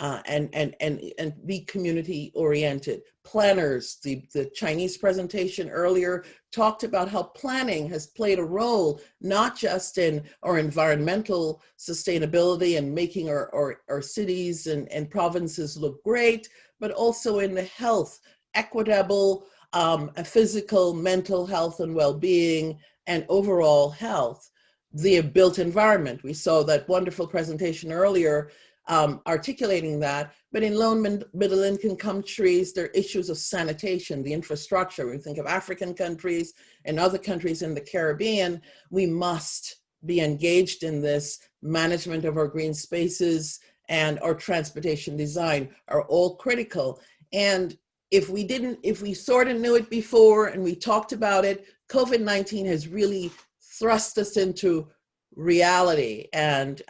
be community oriented. Planners, the Chinese presentation earlier talked about how planning has played a role, not just in our environmental sustainability and making our cities and provinces look great, but also in the health, equitable, physical, mental health and well-being, and overall health. The built environment, we saw that wonderful presentation earlier articulating that, but in low and middle income countries, there are issues of sanitation, the infrastructure. When we think of African countries and other countries in the Caribbean, we must be engaged in this. Management of our green spaces and our transportation design are all critical. And if we sort of knew it before and we talked about it, COVID-19 has really thrust us into reality and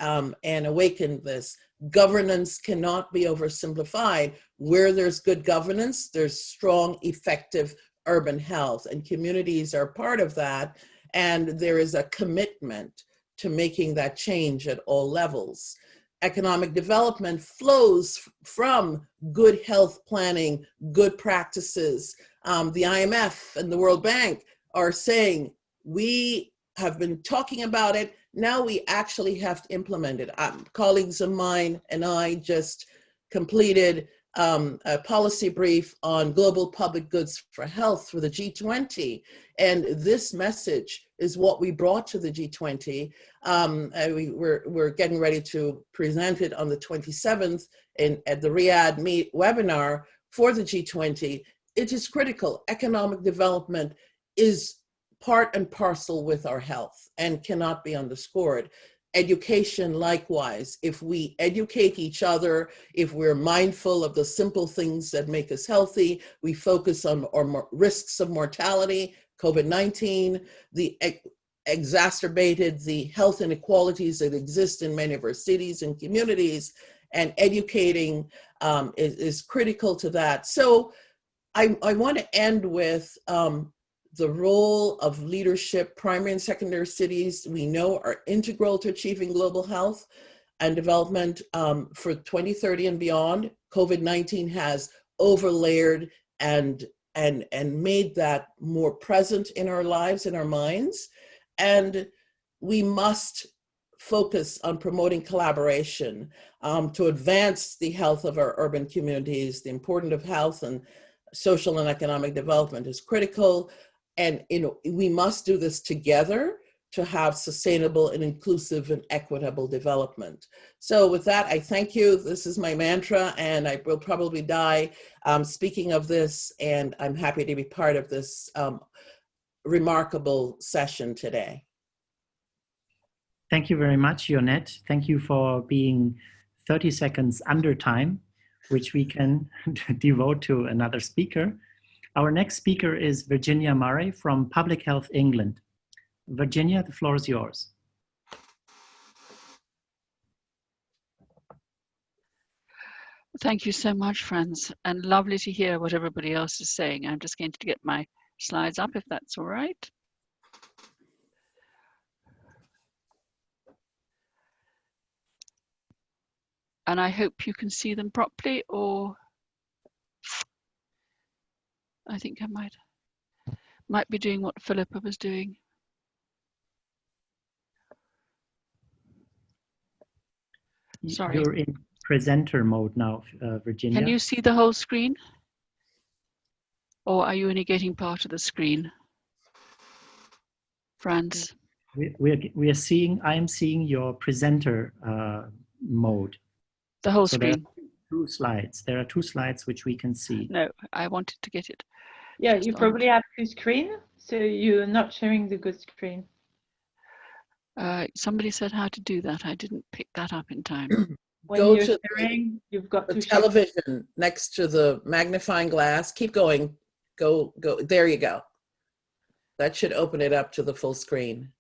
awakened this. Governance cannot be oversimplified. Where there's good governance, there's strong, effective urban health, and communities are part of that. And there is a commitment to making that change at all levels. Economic development flows from good health planning, good practices. The IMF and the World Bank are saying we have been talking about it. Now we actually have to implement it. Colleagues of mine and I just completed a policy brief on global public goods for health for the G20. And this message is what we brought to the G20. We're getting ready to present it on the 27th at the Riyadh Meet webinar for the G20. It is critical. Economic development is part and parcel with our health and cannot be underscored. Education, likewise. If we educate each other, if we're mindful of the simple things that make us healthy, we focus on our risks of mortality, COVID-19, exacerbated the health inequalities that exist in many of our cities and communities, and educating is critical to that. So I want to end with the role of leadership. Primary and secondary cities, we know, are integral to achieving global health and development for 2030 and beyond. COVID-19 has overlaid and made that more present in our lives, in our minds. And we must focus on promoting collaboration to advance the health of our urban communities. The importance of health and social and economic development is critical. And we must do this together to have sustainable and inclusive and equitable development. So with that, I thank you. This is my mantra, and I will probably die speaking of this, and I'm happy to be part of this remarkable session today. Thank you very much, Yonette. Thank you for being 30 seconds under time, which we can devote to another speaker. Our next speaker is Virginia Murray from Public Health England. Virginia, the floor is yours. Thank you so much, Franz, and lovely to hear what everybody else is saying. I'm just going to get my slides up, if that's all right. And I hope you can see them properly, or I think I might be doing what Philippa was doing. Sorry. You're in presenter mode now, Virginia. Can you see the whole screen? Or are you only getting part of the screen? Franz? We are seeing, I am seeing your presenter mode. The whole so screen? There are 2 slides. There are 2 slides which we can see. No, I wanted to get it. Yeah, you probably have 2 screens, so you're not sharing the good screen. Somebody said how to do that. I didn't pick that up in time. When Go you're to sharing, you've got the to share. television next to the magnifying glass. Keep going. Go. There you go. That should open it up to the full screen.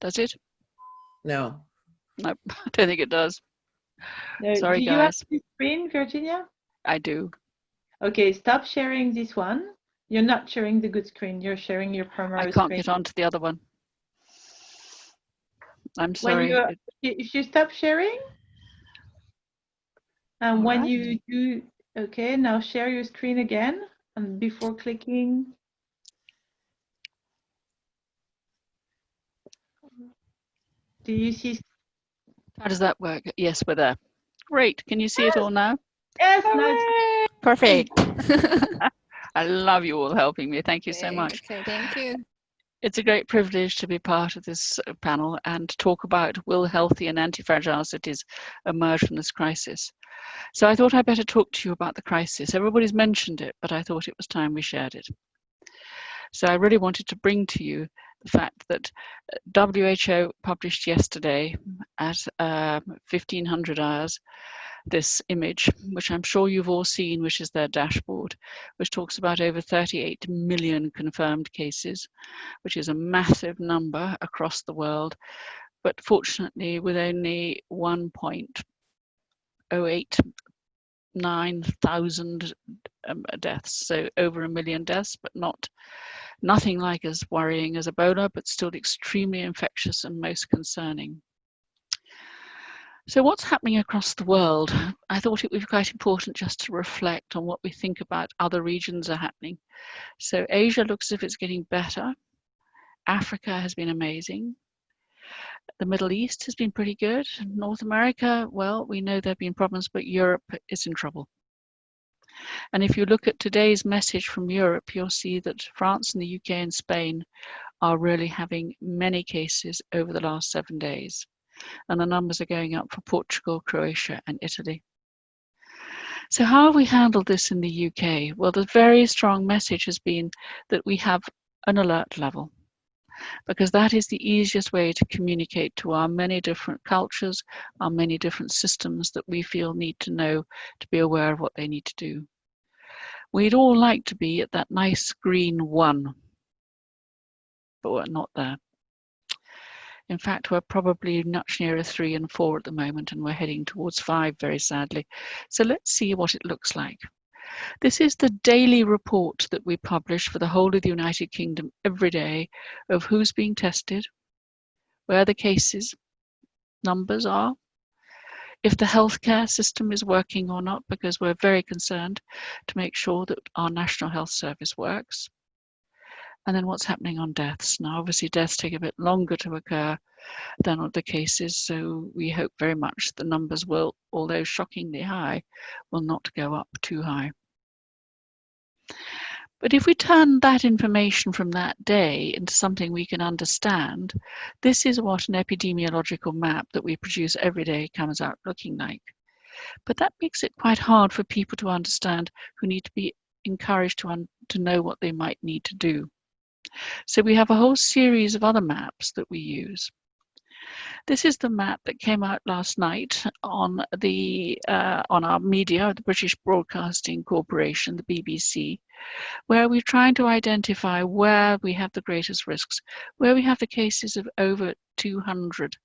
Does it? No. Nope, I don't think it does. No, Sorry, do you have guys. the screen, Virginia? I do. Okay, stop sharing this one. You're not sharing the good screen. You're sharing your primary I can't screen. get onto the other one. I'm sorry. If you stop sharing, and when right. you do, okay, now share your screen again, and before clicking. Do you see? How does that work? Yes, we're there. Great. Can you see it all now? Yes, nice. Perfect. I love you all helping me. Thank you so much. Okay, thank you. It's a great privilege to be part of this panel and talk about will healthy and anti-fragile cities emerge from this crisis. So I thought I'd better talk to you about the crisis. Everybody's mentioned it, but I thought it was time we shared it. So I really wanted to bring to you the fact that WHO published yesterday at 1500 hours this image, which I'm sure you've all seen, which is their dashboard, which talks about over 38 million confirmed cases, which is a massive number across the world, but fortunately with only 1.089 thousand deaths, so over 1 million deaths, but nothing like as worrying as Ebola, but still extremely infectious and most concerning. So what's happening across the world? I thought it would be quite important just to reflect on what we think about other regions are happening. So Asia looks as if it's getting better. Africa has been amazing. The Middle East has been pretty good. North America, well, we know there have been problems, but Europe is in trouble. And if you look at today's message from Europe, you'll see that France and the UK and Spain are really having many cases over the last 7 days. And the numbers are going up for Portugal, Croatia, and Italy. So how have we handled this in the UK? Well, the very strong message has been that we have an alert level, because that is the easiest way to communicate to our many different cultures, our many different systems that we feel need to know to be aware of what they need to do. We'd all like to be at that nice green 1, but we're not there. In fact, we're probably much nearer 3 and 4 at the moment, and we're heading towards 5, very sadly. So let's see what it looks like. This is the daily report that we publish for the whole of the United Kingdom every day of who's being tested, where the cases numbers are, if the healthcare system is working or not, because we're very concerned to make sure that our National Health Service works. And then what's happening on deaths. Now, obviously, deaths take a bit longer to occur than other cases, so we hope very much the numbers will, although shockingly high, will not go up too high. But if we turn that information from that day into something we can understand, this is what an epidemiological map that we produce every day comes out looking like. But that makes it quite hard for people to understand who need to be encouraged to know what they might need to do. So we have a whole series of other maps that we use. This is the map that came out last night on our media, the British Broadcasting Corporation, the BBC, where we're trying to identify where we have the greatest risks, where we have the cases of over 200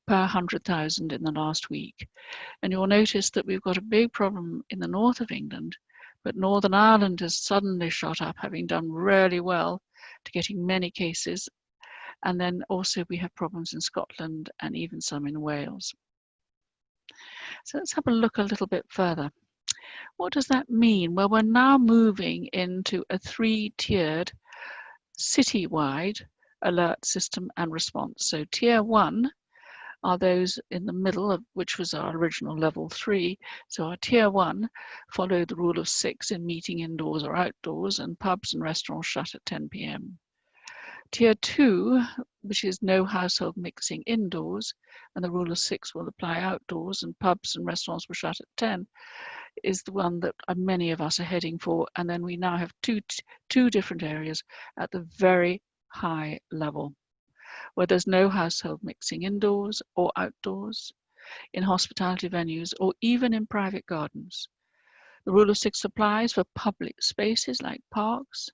per 100,000 in the last week. And you'll notice that we've got a big problem in the north of England, but Northern Ireland has suddenly shot up, having done really well to getting many cases. And then also we have problems in Scotland and even some in Wales. So let's have a look a little bit further. What does that mean? Well, we're now moving into a 3-tiered citywide alert system and response. So tier 1 are those in the middle of which was our original level 3. So our tier 1 followed the rule of 6 in meeting indoors or outdoors, and pubs and restaurants shut at 10 p.m. Tier 2, which is no household mixing indoors, and the rule of 6 will apply outdoors, and pubs and restaurants will shut at 10, is the one that many of us are heading for. And then we now have two different areas at the very high level, where there's no household mixing indoors or outdoors, in hospitality venues, or even in private gardens. The rule of 6 applies for public spaces like parks.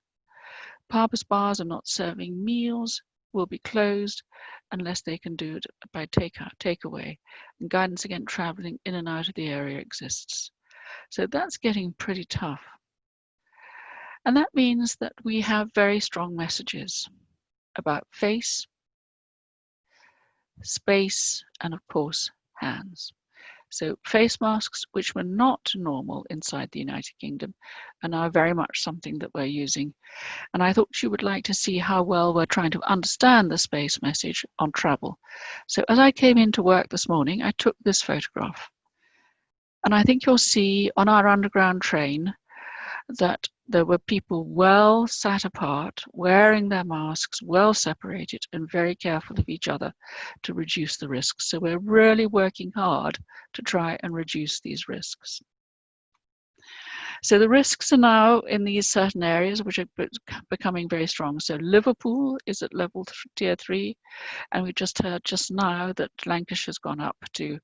Pubs, bars are not serving meals, will be closed unless they can do it by takeaway. And guidance against traveling in and out of the area exists. So that's getting pretty tough. And that means that we have very strong messages about face, space, and of course, hands. So face masks, which were not normal inside the United Kingdom, are now very much something that we're using. And I thought you would like to see how well we're trying to understand the space message on travel. So as I came into work this morning, I took this photograph. And I think you'll see on our underground train that there were people well sat apart, wearing their masks, well separated, and very careful of each other to reduce the risks. So we're really working hard to try and reduce these risks. So the risks are now in these certain areas which are becoming very strong. So Liverpool is at level tier 3, and we just heard just now that Lancashire's gone up to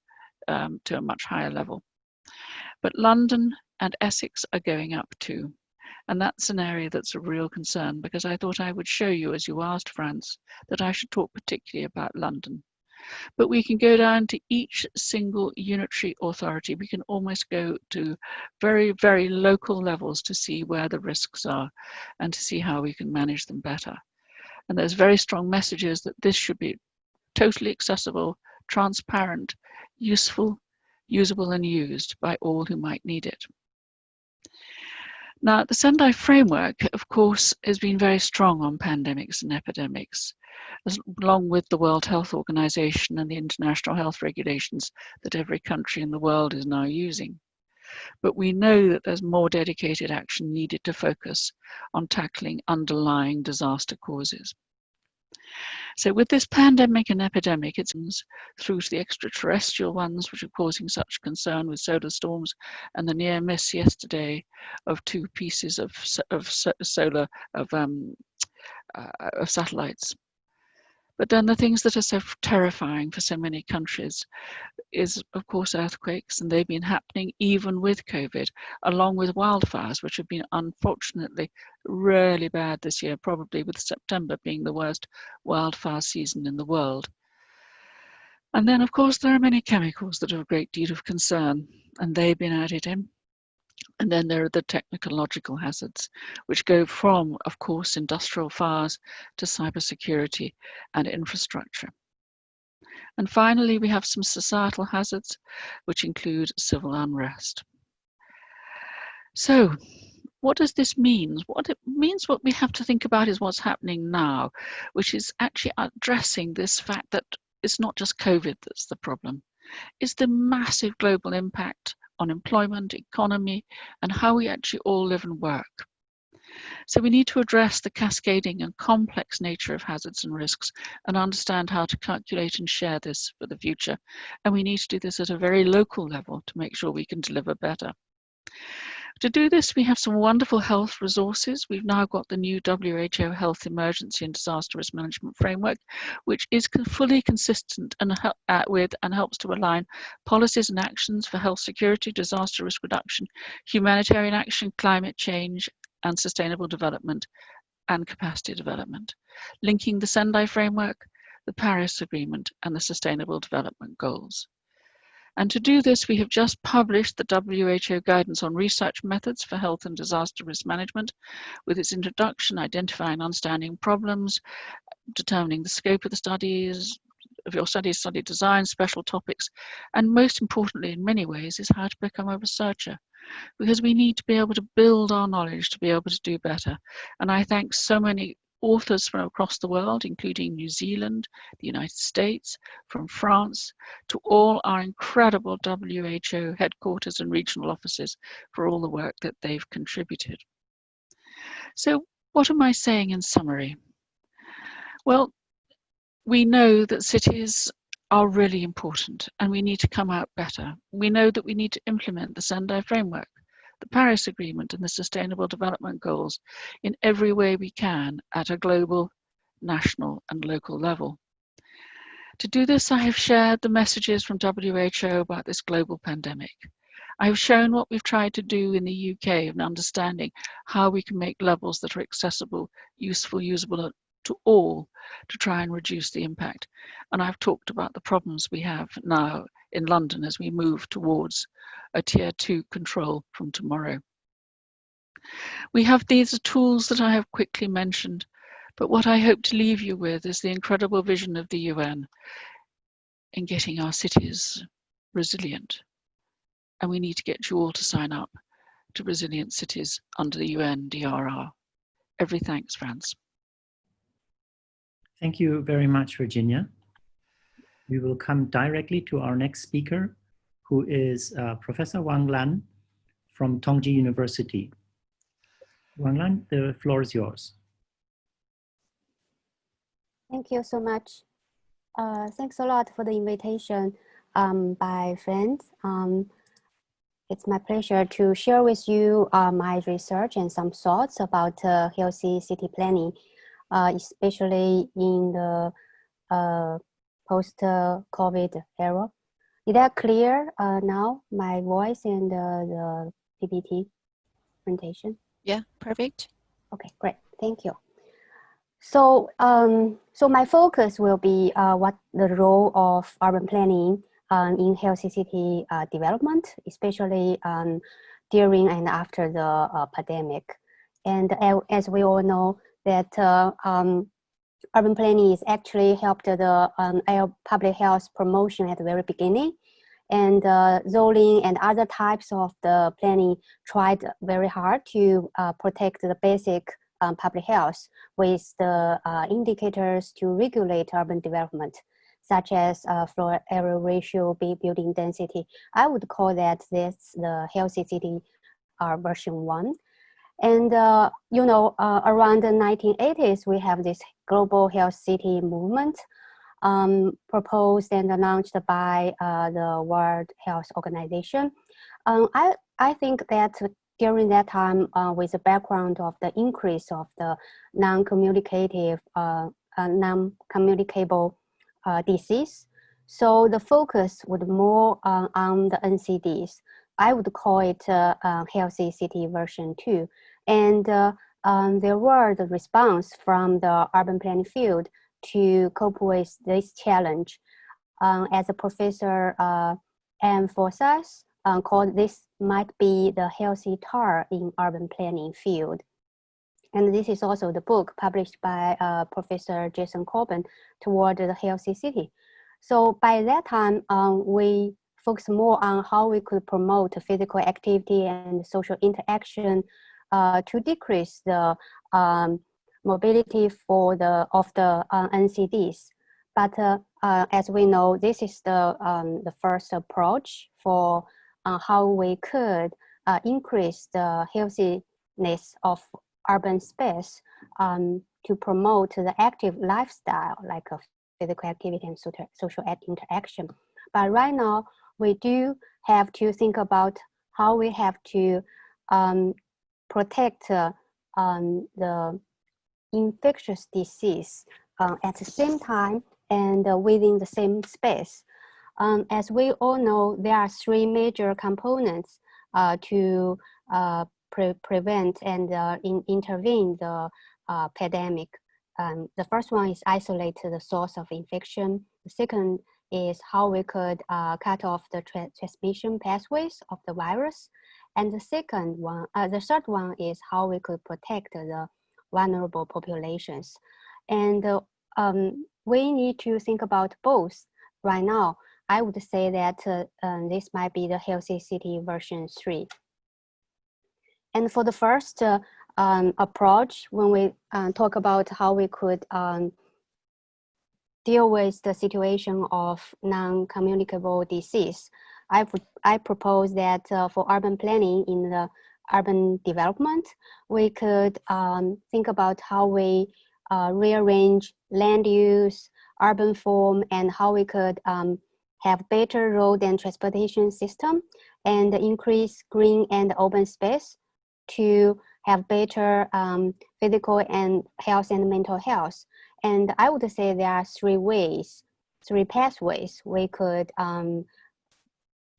a much higher level. But London and Essex are going up too. And that's an area that's a real concern, because I thought I would show you, as you asked, Frans, that I should talk particularly about London. But we can go down to each single unitary authority. We can almost go to very, very local levels to see where the risks are and to see how we can manage them better. And there's very strong messages that this should be totally accessible, transparent, useful, usable, and used by all who might need it. Now, the Sendai framework, of course, has been very strong on pandemics and epidemics, along with the World Health Organization and the international health regulations that every country in the world is now using. But we know that there's more dedicated action needed to focus on tackling underlying disaster causes. So with this pandemic and epidemic, it's through to the extraterrestrial ones, which are causing such concern with solar storms and the near miss yesterday of 2 pieces of satellites. But then the things that are so terrifying for so many countries is, of course, earthquakes, and they've been happening even with COVID, along with wildfires, which have been unfortunately really bad this year, probably with September being the worst wildfire season in the world. And then, of course, there are many chemicals that are a great deal of concern, and they've been added in. And then there are the technological hazards, which go from, of course, industrial fires to cybersecurity and infrastructure. And finally, we have some societal hazards, which include civil unrest. So, what does this mean? What it means, what we have to think about is what's happening now, which is actually addressing this fact that it's not just COVID that's the problem. It's the massive global impact on employment, economy, and how we actually all live and work. So we need to address the cascading and complex nature of hazards and risks and understand how to calculate and share this for the future. And we need to do this at a very local level to make sure we can deliver better. To do this, we have some wonderful health resources. We've now got the new WHO Health Emergency and Disaster Risk Management Framework, which is fully consistent with and helps to align policies and actions for health security, disaster risk reduction, humanitarian action, climate change, and sustainable development and capacity development, linking the Sendai Framework, the Paris Agreement, and the Sustainable Development Goals. And to do this, we have just published the WHO Guidance on Research Methods for Health and Disaster Risk Management, with its introduction, identifying and understanding problems, determining the scope of the studies, of your study design, special topics, and most importantly, in many ways, is how to become a researcher. Because we need to be able to build our knowledge to be able to do better. And I thank so many authors from across the world, including New Zealand, the United States, from France, to all our incredible WHO headquarters and regional offices for all the work that they've contributed. So what am I saying in summary? Well, we know that cities are really important and we need to come out better. We know that we need to implement the Sendai Framework, the Paris Agreement, and the Sustainable Development Goals in every way we can at a global, national, and local level. To do this, I have shared the messages from WHO about this global pandemic. I have shown what we've tried to do in the UK in understanding how we can make levels that are accessible, useful, usable to all to try and reduce the impact. And I've talked about the problems we have now in London as we move towards a tier 2 control from tomorrow. We have these tools that I have quickly mentioned, but what I hope to leave you with is the incredible vision of the UN in getting our cities resilient. And we need to get you all to sign up to Resilient Cities under the UNDRR. Every thanks, Franz. Thank you very much, Virginia. We will come directly to our next speaker, who is Professor Wang Lan from Tongji University. Wang Lan, the floor is yours. Thank you so much. Thanks a lot for the invitation by friends. It's my pleasure to share with you my research and some thoughts about healthy city planning, especially in the post-COVID era. Is that clear now, my voice and the PPT presentation? Yeah, perfect. Okay, great, thank you. So, so my focus will be what the role of urban planning in healthy city development, especially during and after the pandemic. And as we all know, that urban planning is actually helped the public health promotion at the very beginning. And zoning and other types of the planning tried very hard to protect the basic public health with the indicators to regulate urban development, such as floor area ratio, building density. I would call that this the healthy city version 1. And around the 1980s, we have this global health city movement proposed and announced by the World Health Organization. I think that during that time, with the background of the increase of the non-communicable disease, so the focus would more on the NCDs. I would call it Healthy City version 2. And there were the response from the urban planning field to cope with this challenge. As a professor emphasized, called this might be the healthy tar in urban planning field. And this is also the book published by Professor Jason Corbin, Toward the Healthy City. So by that time, we focused more on how we could promote physical activity and social interaction to decrease the mobility of the NCDs. But as we know, this is the first approach for how we could increase the healthiness of urban space to promote the active lifestyle, like physical activity and social interaction. But right now, we do have to think about how we have to protect the infectious disease at the same time and within the same space. As we all know, there are 3 major components to prevent and intervene the pandemic. The first one is isolate the source of infection. The second is how we could cut off the transmission pathways of the virus. And the third one is how we could protect the vulnerable populations. And we need to think about both. Right now, I would say that this might be the Healthy City version 3. And for the first approach, when we talk about how we could deal with the situation of non-communicable disease, I propose that for urban planning in the urban development, we could think about how we rearrange land use, urban form, and how we could have better road and transportation system and increase green and open space to have better physical and health and mental health. And I would say there are 3 pathways we could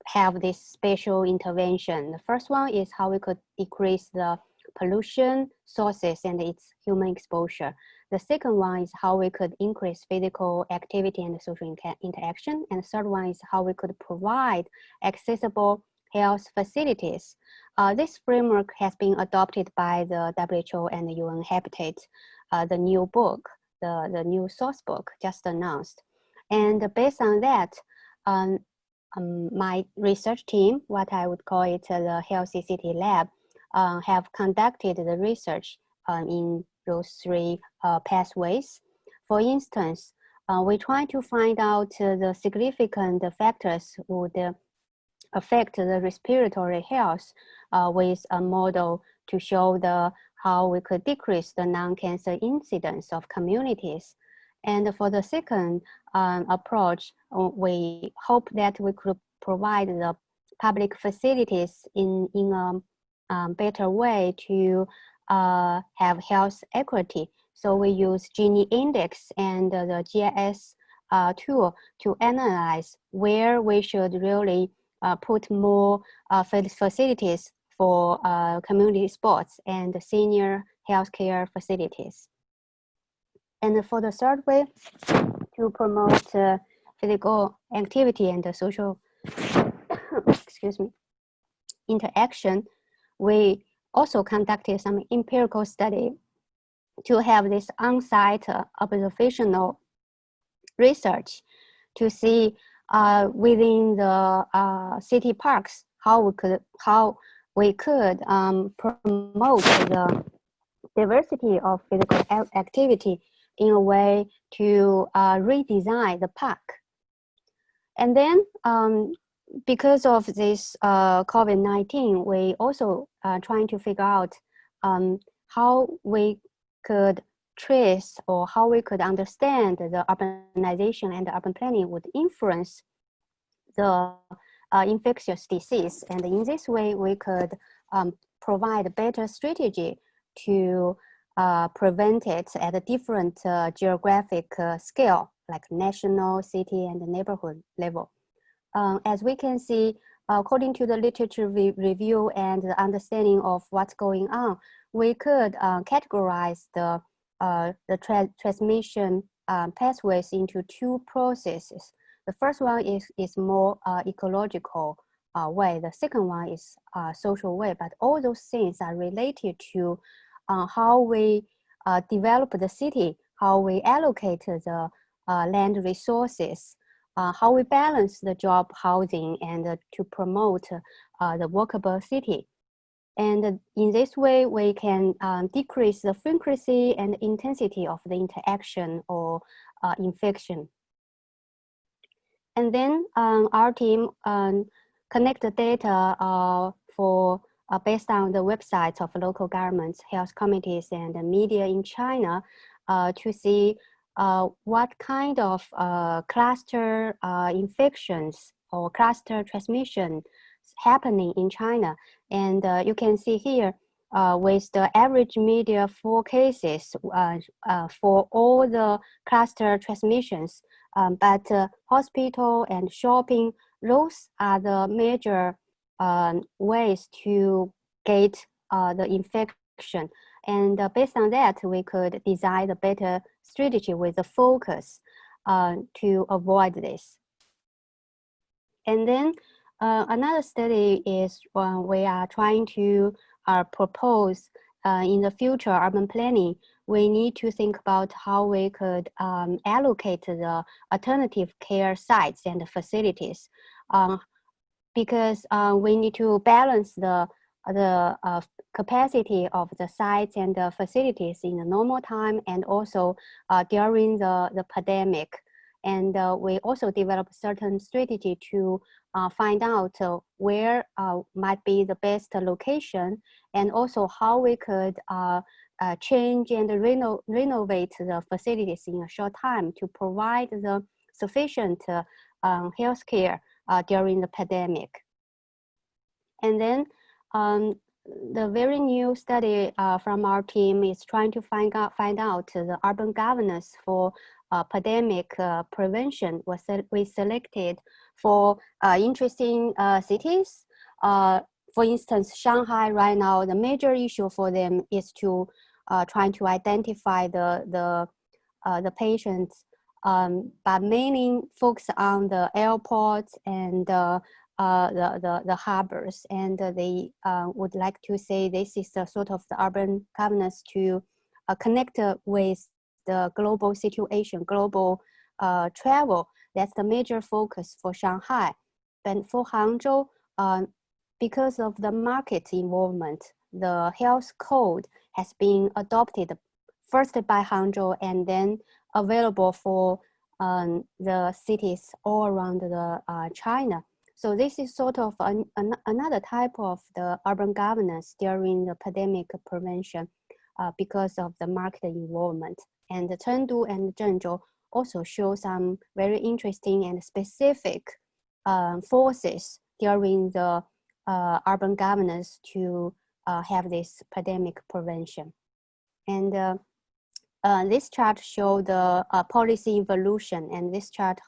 have this spatial intervention. The first one is how we could decrease the pollution sources and its human exposure. The second one is how we could increase physical activity and social interaction. And the third one is how we could provide accessible health facilities. This framework has been adopted by the WHO and the UN Habitat, the new book, the new source book just announced. And based on that, my research team, what I would call it the Healthy City Lab, have conducted the research in those 3 pathways. For instance, we try to find out the significant factors would affect the respiratory health with a model to show how we could decrease the non-cancer incidence of communities. And for the second approach, we hope that we could provide the public facilities in a better way to have health equity. So we use Gini index and the GIS tool to analyze where we should really put more facilities for community sports and senior healthcare facilities. And for the third way, to promote physical activity and social interaction, we also conducted some empirical study to have this on-site observational research to see within the city parks, how we could promote the diversity of physical activity in a way to redesign the park. And then because of this COVID-19, we also trying to figure out how we could trace or how we could understand the urbanization and the urban planning would influence the infectious disease. And in this way, we could provide a better strategy to prevent it at a different geographic scale, like national, city, and neighborhood level. As we can see, according to the literature review and the understanding of what's going on, we could categorize the transmission pathways into two processes. The first one is more ecological way. The second one is social way. But all those things are related to how we develop the city, how we allocate the land resources, how we balance the job, housing, and to promote the workable city. And in this way, we can decrease the frequency and intensity of the interaction or infection. And then our team connect the data for based on the websites of local governments, health committees, and the media in China to see what kind of cluster infections or cluster transmission happening in China. And you can see here with the average media 4 cases for all the cluster transmissions. But hospital and shopping, those are the major ways to get the infection. And based on that, we could design a better strategy with a focus to avoid this. And then another study is we are trying to propose in the future urban planning, we need to think about how we could allocate the alternative care sites and facilities because we need to balance the capacity of the sites and the facilities in the normal time and also during the pandemic. And we also develop certain strategy to find out where might be the best location and also how we could change and renovate the facilities in a short time to provide the sufficient health care during the pandemic. And then the very new study from our team is trying to find out the urban governance for pandemic prevention. We selected for interesting cities. For instance, Shanghai right now, the major issue for them is to trying to identify the patients, but mainly focus on the airports and the harbors. And they would like to say this is a sort of the urban governance to connect with the global situation, global travel. That's the major focus for Shanghai. But for Hangzhou, because of the market involvement, the health code has been adopted first by Hangzhou and then available for the cities all around the China. So this is sort of another type of the urban governance during the pandemic prevention because of the market involvement. And the Chengdu and Zhengzhou also show some very interesting and specific forces during the urban governance to have this pandemic prevention. And this chart shows the policy evolution, and this chart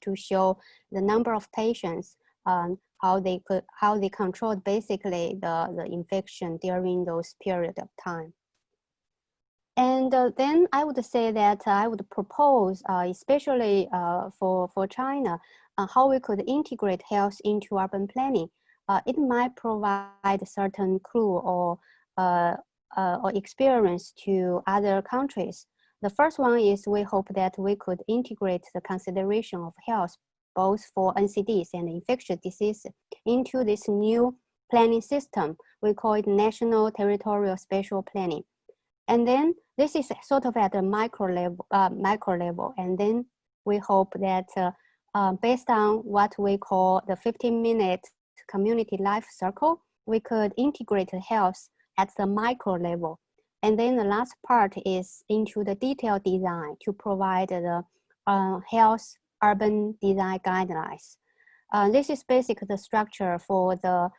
to show the number of patients, how they controlled basically the infection during those period of time. And then I would say that I would propose, especially for China, how we could integrate health into urban planning. It might provide certain clue or experience to other countries. The first one is we hope that we could integrate the consideration of health both for NCDs and infectious diseases into this new planning system. We call it National Territorial Spatial Planning. And then this is sort of at a micro level. And then we hope that based on what we call the 15-minute community life circle, we could integrate health at the micro level. And then the last part is into the detailed design to provide the health urban design guidelines. This is basically the structure for the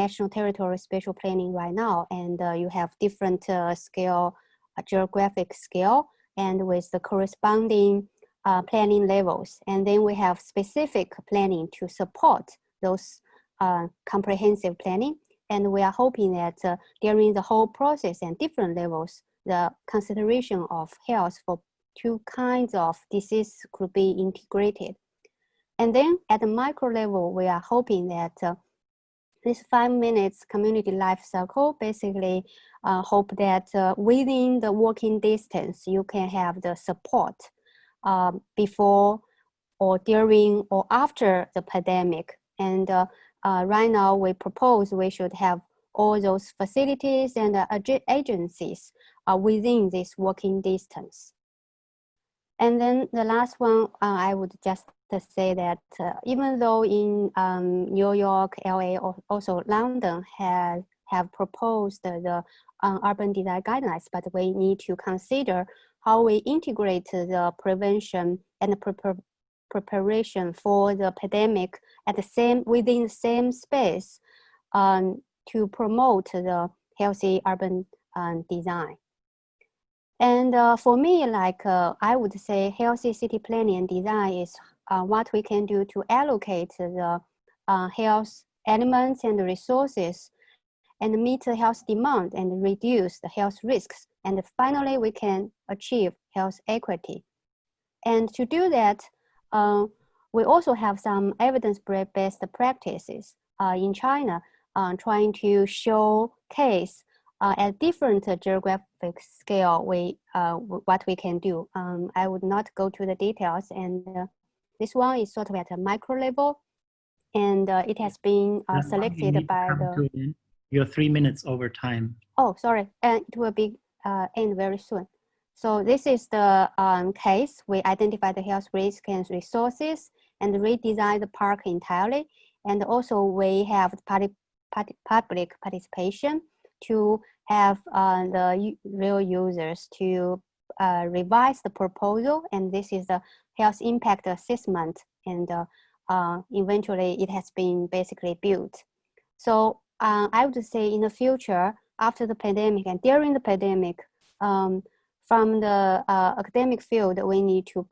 national territory spatial planning right now. And you have different scale, geographic scale, and with the corresponding planning levels. And then we have specific planning to support those comprehensive planning. And we are hoping that during the whole process and different levels, the consideration of health for two kinds of disease could be integrated. And then at the micro level, we are hoping that this 5 minutes community life cycle basically hope that within the walking distance, you can have the support before or during or after the pandemic. And right now we propose we should have all those facilities and agencies within this walking distance. And then the last one, I would just say that even though in New York, LA, or also London have proposed the urban design guidelines, but we need to consider how we integrate the prevention and the preparation for the pandemic at within the same space to promote the healthy urban design. And for me, like I would say healthy city planning and design is what we can do to allocate the health elements and resources and meet the health demand and reduce the health risks. And finally, we can achieve health equity. And to do that, we also have some evidence-based practices in China trying to showcase at different geographic scale what we can do. I would not go to the details, and this one is sort of at a micro level, and it has been selected by the... You're 3 minutes over time. Oh, sorry, and it will be end very soon. So this is the case. We identify the health risk and resources and redesign the park entirely. And also we have public participation to have the real users to revise the proposal. And this is the health impact assessment. And eventually it has been basically built. So I would say in the future, after the pandemic and during the pandemic, from the academic field, we need to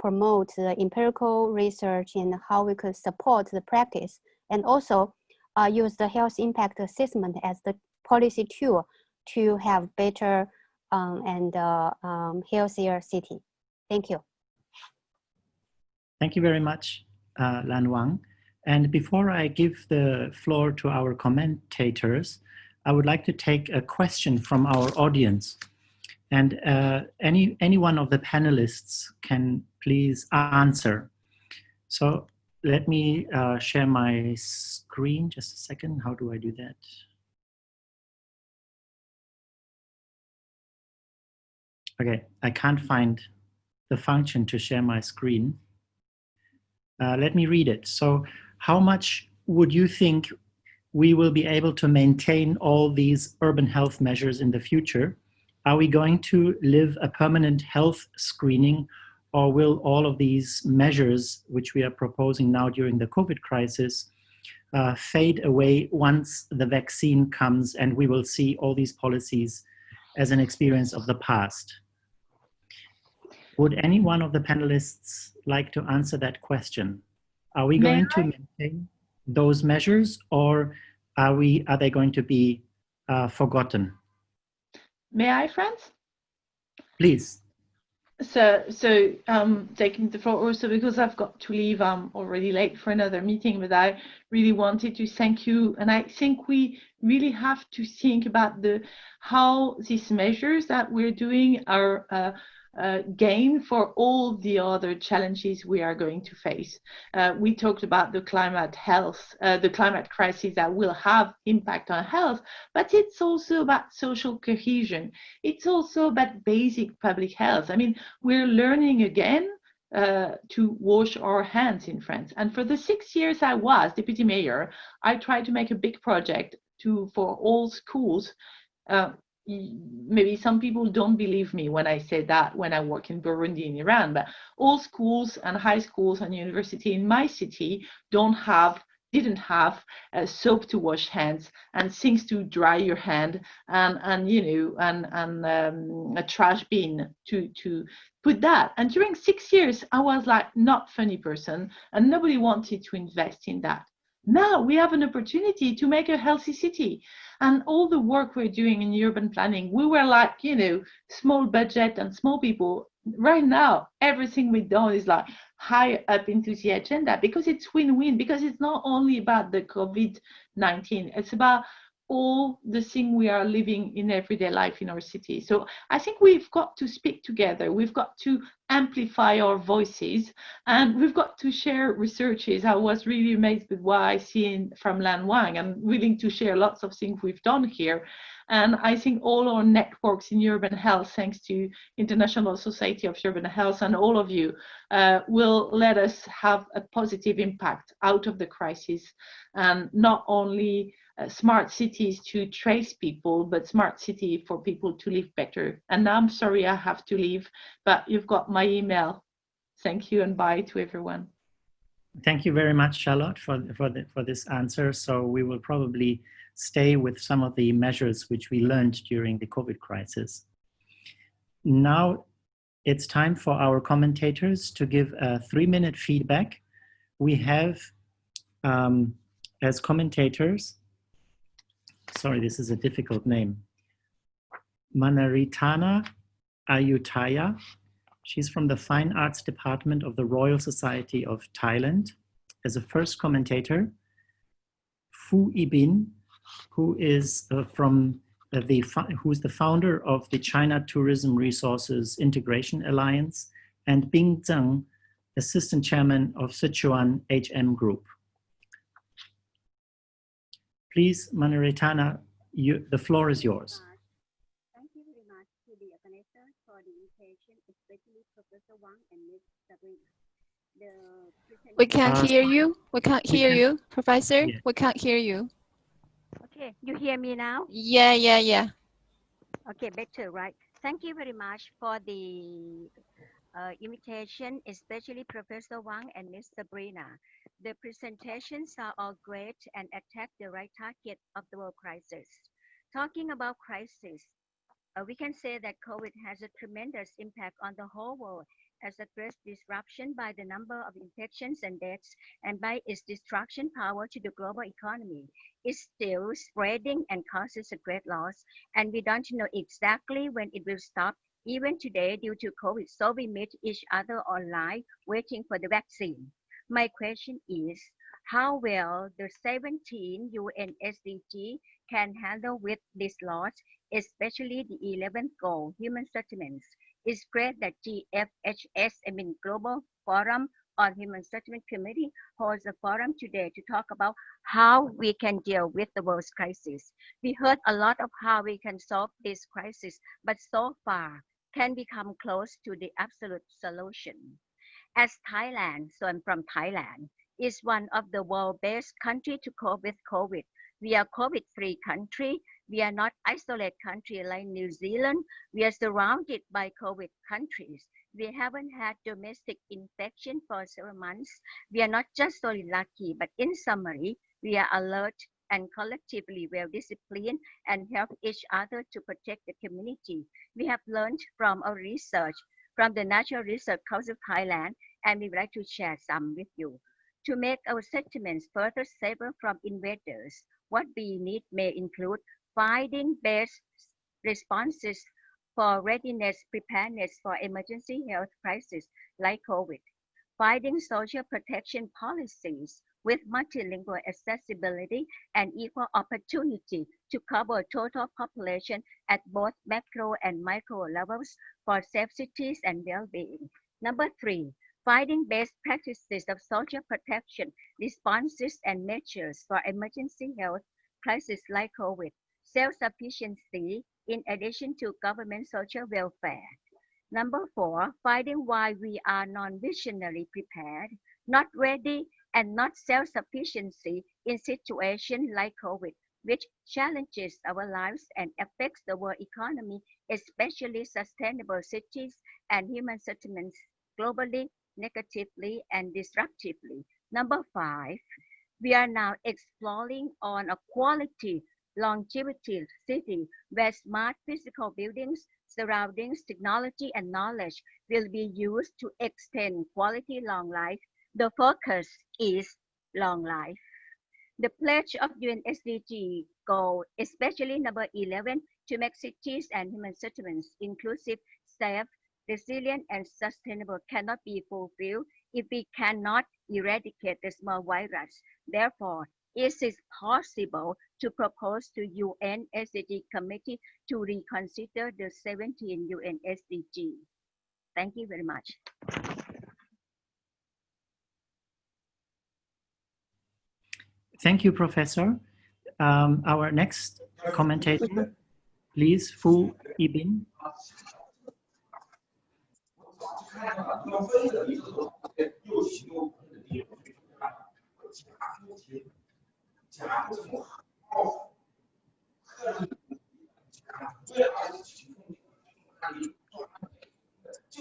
promote the empirical research and how we could support the practice, and also use the health impact assessment as the policy tool to have better and healthier city. Thank you. Thank you very much, Lan Wang. And before I give the floor to our commentators, I would like to take a question from our audience. And any one of the panelists can please answer. So let me share my screen, just a second. How do I do that? Okay, I can't find the function to share my screen. Let me read it. So how much would you think we will be able to maintain all these urban health measures in the future? Are we going to live a permanent health screening, or will all of these measures, which we are proposing now during the COVID crisis, fade away once the vaccine comes and we will see all these policies as an experience of the past? Would any one of the panelists like to answer that question? Are we going to maintain those measures, or are they going to be forgotten? May I, Franz? Please. So taking the floor also because I've got to leave. I'm already late for another meeting, but I really wanted to thank you. And I think we really have to think about how these measures that we're doing are gain for all the other challenges we are going to face. We talked about the climate crisis that will have impact on health, but it's also about social cohesion. It's also about basic public health. I mean, we're learning again to wash our hands in France. And for the 6 years I was deputy mayor, I tried to make a big project for all schools. Maybe some people don't believe me when I say that when I work in Burundi in Iran, but all schools and high schools and university in my city didn't have soap to wash hands and things to dry your hand and a trash bin to put that. And during 6 years, I was like not funny person and nobody wanted to invest in that. Now we have an opportunity to make a healthy city, and all the work we're doing in urban planning, we were like, small budget and small people. Right now, everything we've done is like high up into the agenda because it's win-win, because it's not only about the COVID-19, it's about all the things we are living in everyday life in our city. So I think we've got to speak together. We've got to amplify our voices, and we've got to share researches. I was really amazed with what I see from Lan Wang. I'm willing to share lots of things we've done here. And I think all our networks in urban health, thanks to International Society of Urban Health and all of you, will let us have a positive impact out of the crisis, and not only smart cities to trace people, but smart city for people to live better. And now I'm sorry I have to leave, but you've got my email. Thank you and bye to everyone. Thank you very much, Charlotte, for this answer. So we will probably stay with some of the measures which we learned during the COVID crisis. Now it's time for our commentators to give a 3-minute feedback. We have as commentators, sorry, this is a difficult name, Manaritana Ayutthaya. She's from the Fine Arts Department of the Royal Society of Thailand. As a first commentator, Phu Ibin, who is who's the founder of the China Tourism Resources Integration Alliance, and Bing Zheng, assistant chairman of Sichuan HM Group. Please, Manaritana, the floor is yours. Thank you very much to the organizers for the invitation, especially Professor Wang and Ms. Sabrina. We can't hear you. We can't hear you, Professor. Yeah. We can't hear you. Okay, you hear me now? Yeah. Okay, better, right? Thank you very much for the invitation, especially Professor Wang and Ms. Sabrina. The presentations are all great and attack the right target of the world crisis. Talking about crisis, we can say that COVID has a tremendous impact on the whole world as a great disruption by the number of infections and deaths, and by its destruction power to the global economy. It's still spreading and causes a great loss, and we don't know exactly when it will stop. Even today, due to COVID, so we meet each other online waiting for the vaccine. My question is, how well the 17 UN SDG can handle with this loss, especially the 11th goal, human settlements. It's great that GFHS, Global Forum on Human Settlement Committee, holds a forum today to talk about how we can deal with the world's crisis. We heard a lot of how we can solve this crisis, but so far can we come close to the absolute solution. As Thailand, so I'm from Thailand, is one of the world's best country to cope with COVID. We are COVID-free country. We are not isolated country like New Zealand. We are surrounded by COVID countries. We haven't had domestic infection for several months. We are not just solely lucky, but in summary, we are alert and collectively well-disciplined and help each other to protect the community. We have learned from our research from the National Research Council of Thailand, and we would like to share some with you. To make our settlements further safer from invaders, what we need may include finding best responses for readiness preparedness for emergency health crises like COVID, finding social protection policies with multilingual accessibility and equal opportunity to cover total population at both macro and micro levels for safe cities and well-being. Number 3, finding best practices of social protection, responses, and measures for emergency health crises like COVID, self-sufficiency in addition to government social welfare. Number 4, finding why we are non-visionally prepared, not ready, and not self-sufficiency in situations like COVID, which challenges our lives and affects the world economy, especially sustainable cities and human settlements globally, negatively, and disruptively. Number 5, we are now exploring on a quality longevity city where smart physical buildings, surroundings, technology, and knowledge will be used to extend quality long life. The focus is long life. The pledge of UN SDG goal, especially number 11, to make cities and human settlements inclusive, safe, resilient, and sustainable cannot be fulfilled if we cannot eradicate the small virus. Therefore, it is possible to propose to UN SDG Committee to reconsider the 17 UN SDG. Thank you very much. Thank you, Professor. Our next commentator, please, Fu Yibin.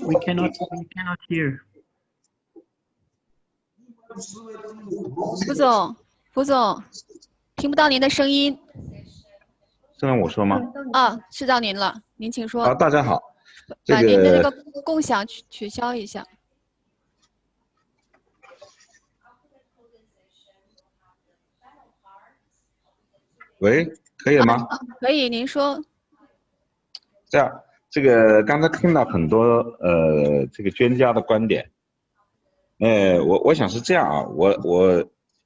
We cannot hear. 副总，听不到您的声音。是让我说吗？啊，是到您了，您请说。大家好。把您的这个共享取消一下。喂，可以吗？可以，您说。这样，这个刚才听到很多这个专家的观点，我想是这样啊，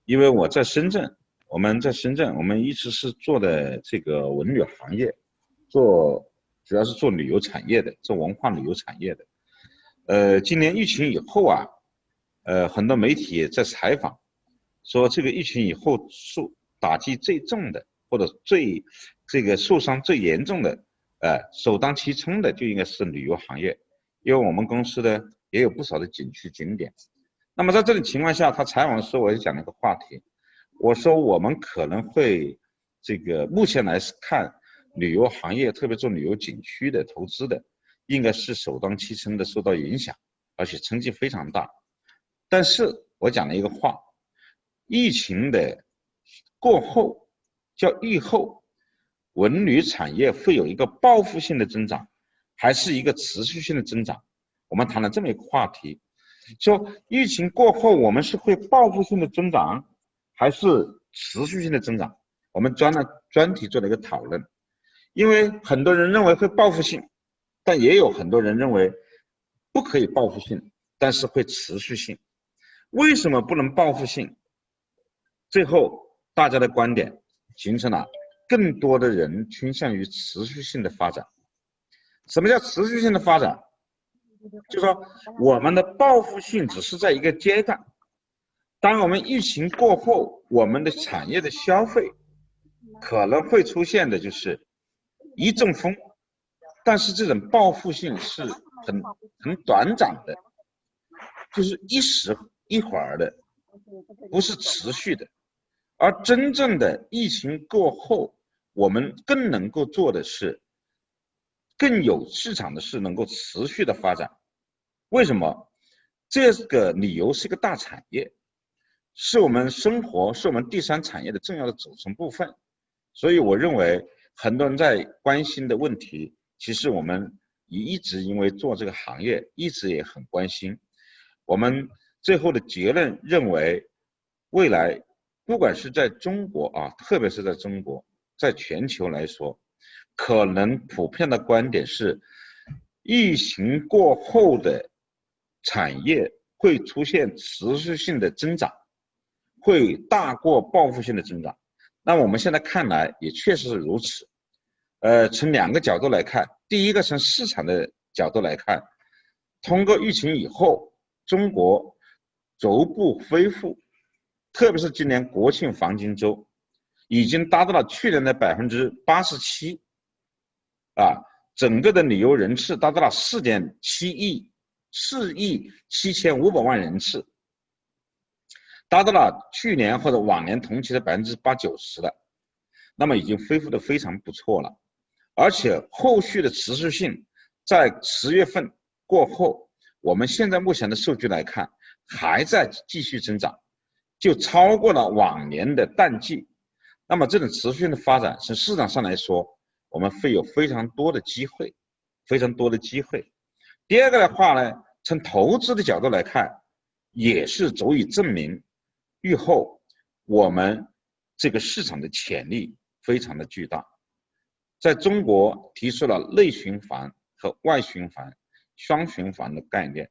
因为我在深圳，我们一直是做的这个文旅行业，主要是做旅游产业的，做文化旅游产业的。今年疫情以后啊，很多媒体也在采访，说这个疫情以后打击最重的，或者这个受伤最严重的，首当其冲的就应该是旅游行业，因为我们公司呢也有不少的景区景点。那么在这种情况下，他采访的时候我就讲了一个话题，我说我们可能会这个目前来看，旅游行业特别做旅游景区的投资的，应该是首当其冲的受到影响，而且成绩非常大。但是我讲了一个话，疫情的过后叫疫后，文旅产业会有一个报复性的增长，还是一个持续性的增长？我们谈了这么一个话题，说疫情过后我们是会报复性的增长，还是持续性的增长？我们专题做了一个讨论，因为很多人认为会报复性，但也有很多人认为不可以报复性，但是会持续性。为什么不能报复性？最后大家的观点形成了更多的人倾向于持续性的发展。什么叫持续性的发展？就是说我们的报复性只是在一个阶段，当我们疫情过后，我们的产业的消费可能会出现的就是一阵风，但是这种报复性是很短暂的，就是一时一会儿的，不是持续的。而真正的疫情过后，我们更能够做的是，更有市场的是能够持续的发展。为什么？这个旅游是一个大产业，是我们生活，是我们第三产业的重要的组成部分。所以我认为很多人在关心的问题，其实我们一直因为做这个行业，一直也很关心。我们最后的结论认为，未来不管是在中国啊，特别是在中国，在全球来说，可能普遍的观点是，疫情过后的产业会出现持续性的增长，会大过报复性的增长。那我们现在看来也确实是如此。从2个角度来看，第一个从市场的角度来看，通过疫情以后，中国逐步恢复，特别是今年国庆黄金周，已经达到了去年的87%，整个的旅游人次达到了4.7亿，4亿7500万人次，达到了去年或者往年同期的80%-90%了，那么已经恢复的非常不错了，而且后续的持续性，在10月份过后，我们现在目前的数据来看，还在继续增长，就超过了往年的淡季。那么这种持续性的发展，从市场上来说，我们会有非常多的机会，非常多的机会。第二个的话呢，从投资的角度来看，也是足以证明日后我们这个市场的潜力非常的巨大。在中国提出了内循环和外循环双循环的概念。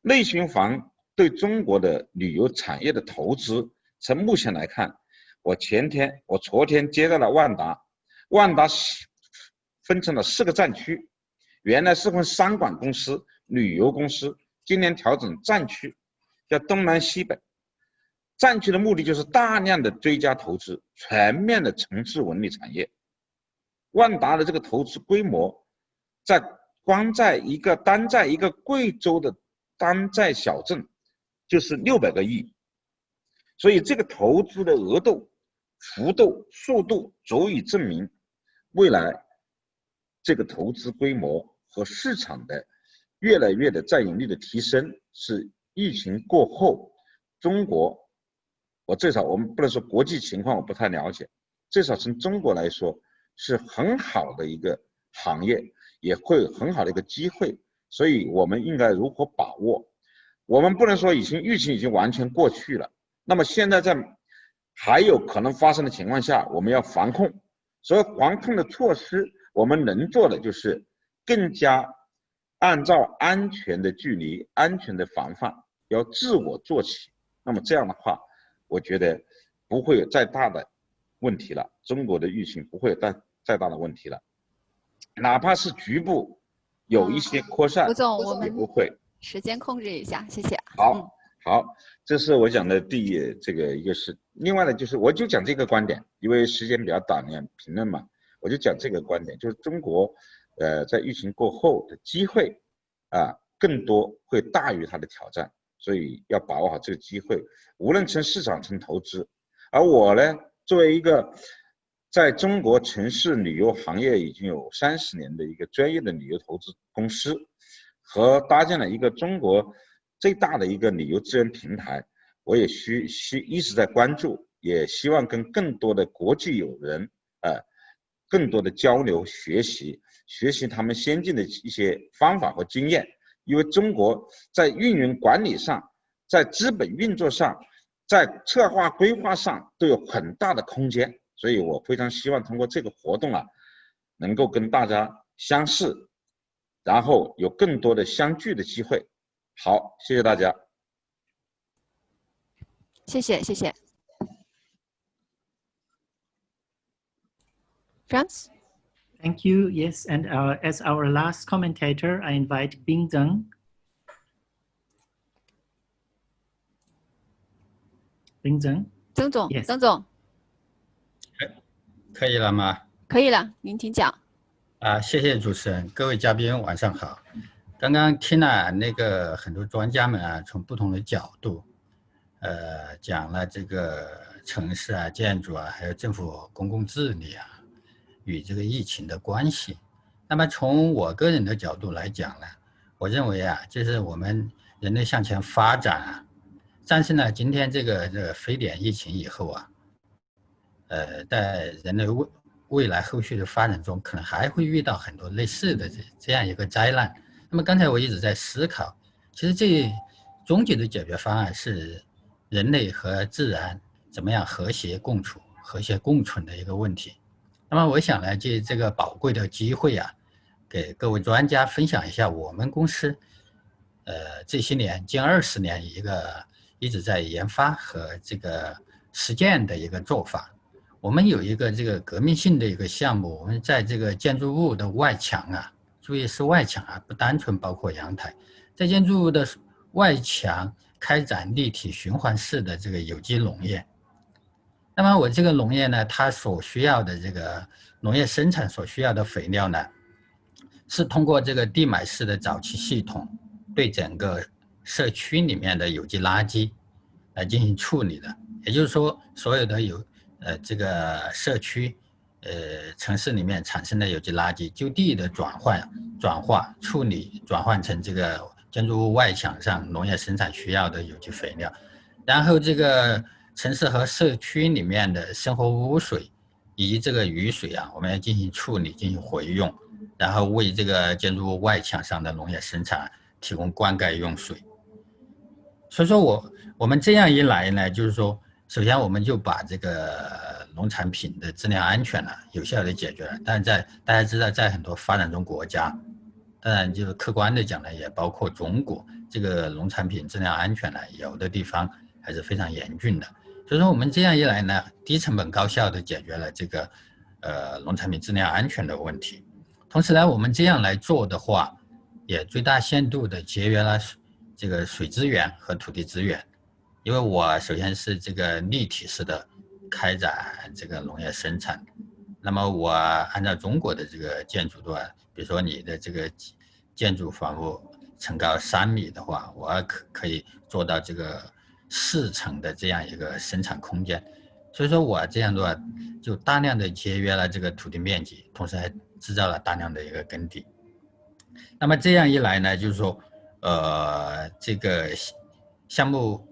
内循环对中国的旅游产业的投资，从目前来看，我昨天接到了万达分成了4个战区，原来是分商管公司、旅游公司，今年调整战区，叫东南西北。战区的目的就是大量的追加投资，全面的城市文旅产业。万达的这个投资规模，单在一个贵州的单在小镇，就是600个亿，所以这个投资的额度、幅度、速度，足以证明未来这个投资规模和市场的越来越的占有率的提升，是疫情过后中国，我们不能说国际情况我不太了解，至少从中国来说是很好的一个行业，也会很好的一个机会，所以我们应该如何把握？我们不能说疫情已经完全过去了，那么现在在还有可能发生的情况下，我们要防控。所以防控的措施，我们能做的就是更加按照安全的距离、安全的防范，要自我做起。那么这样的话，我觉得不会有再大的问题了，中国的疫情不会有再大的问题了，哪怕是局部有一些扩散，吴总，我们也不会。时间控制一下，谢谢。好，这是我讲的一个是，另外呢就是我就讲这个观点，因为时间比较短呢，评论嘛，我就讲这个观点，就是中国在疫情过后的机会更多会大于它的挑战，所以要把握好这个机会，无论从市场从投资。而我呢，作为一个在中国城市旅游行业已经有30年的一个专业的旅游投资公司，和搭建了一个中国最大的一个旅游资源平台，我也一直在关注，也希望跟更多的国际友人更多的交流学习他们先进的一些方法和经验，因为中国在运营管理上，在资本运作上，在策划规划上都有很大的空间，所以我非常希望通过这个活动能够跟大家相识，然后有更多的相聚的机会。好，谢谢大家。谢谢。Franz? Thank you. Yes, and as our last commentator, I invite Bing Zheng. Bing Zheng? 曾总， Yes. 曾总，可以了吗？可以了，您请讲。谢谢主持人，各位嘉宾晚上好。刚刚听了很多专家们从不同的角度，讲了这个城市建筑还有政府公共治理与这个疫情的关系。那么从我个人的角度来讲呢，我认为就是我们人类向前发展战胜了今天这个非典疫情以后在人类未来后续的发展中，可能还会遇到很多类似的这样一个灾难。那么刚才我一直在思考，其实这终极的解决方案是人类和自然怎么样和谐共处、和谐共存的一个问题。那么我想呢，借这个宝贵的机会给各位专家分享一下我们公司这些年近20年一直在研发和这个实践的一个做法。我们有一个这个革命性的一个项目，我们在这个建筑物的外墙啊，注意是外墙啊，不单纯包括阳台，在建筑物的外墙开展立体循环式的这个有机农业。那么我这个农业呢，它所需要的这个农业生产所需要的肥料呢，是通过这个地埋式的沼气系统对整个社区里面的有机垃圾来进行处理的。也就是说，所有的这个社区城市里面产生的有机垃圾，就地的转化处理，转换成这个建筑物外墙上农业生产需要的有机肥料，然后这个城市和社区里面的生活污水以及这个雨水啊，我们要进行处理，进行回用，然后为这个建筑物外墙上的农业生产提供灌溉用水。所以说我们这样一来呢，就是说，首先我们就把这个农产品的质量安全呢有效的解决了。但是大家知道，在很多发展中国家，当然就是客观的讲呢，也包括中国，这个农产品质量安全呢，有的地方还是非常严峻的。所以说我们这样一来呢，低成本高效的解决了这个农产品质量安全的问题。同时呢，我们这样来做的话，也最大限度的节约了这个水资源和土地资源。因为我首先是这个立体式的开展这个农业生产，那么我按照中国的这个建筑的话，比如说你的这个建筑房屋层高3米的话，我可以做到这个4层的这样一个生产空间。所以说我这样的话，就大量的节约了这个土地面积，同时还制造了大量的一个耕地。那么这样一来呢，就是说，这个项目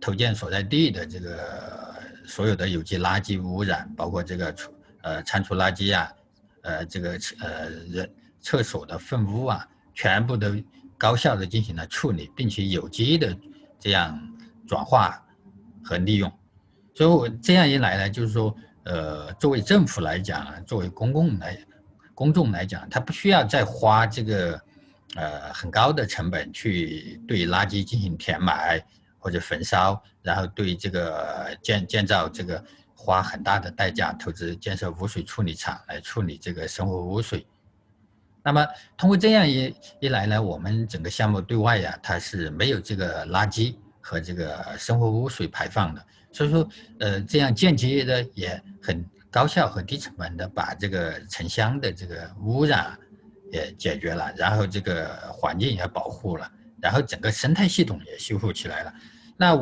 投建所在地的这个所有的有机垃圾污染，包括这个餐厨垃圾啊，这个厕所的粪污啊，全部都高效的进行了处理，并且有机的这样转化和利用。所以我这样一来呢，就是说，作为政府来讲，作为公众来讲，他不需要再花这个很高的成本去对垃圾进行填埋或者焚烧，然后对这个建造这个花很大的代价投资建设污水处理厂来处理这个生活污水。那么通过这样一来呢，我们整个项目对外呀，它是没有这个垃圾和这个生活污水排放的。所以说这样间接的也很高效和低成本的把这个城乡的这个污染也解决了，然后这个环境也保护了，然后整个生态系统也修复起来了。那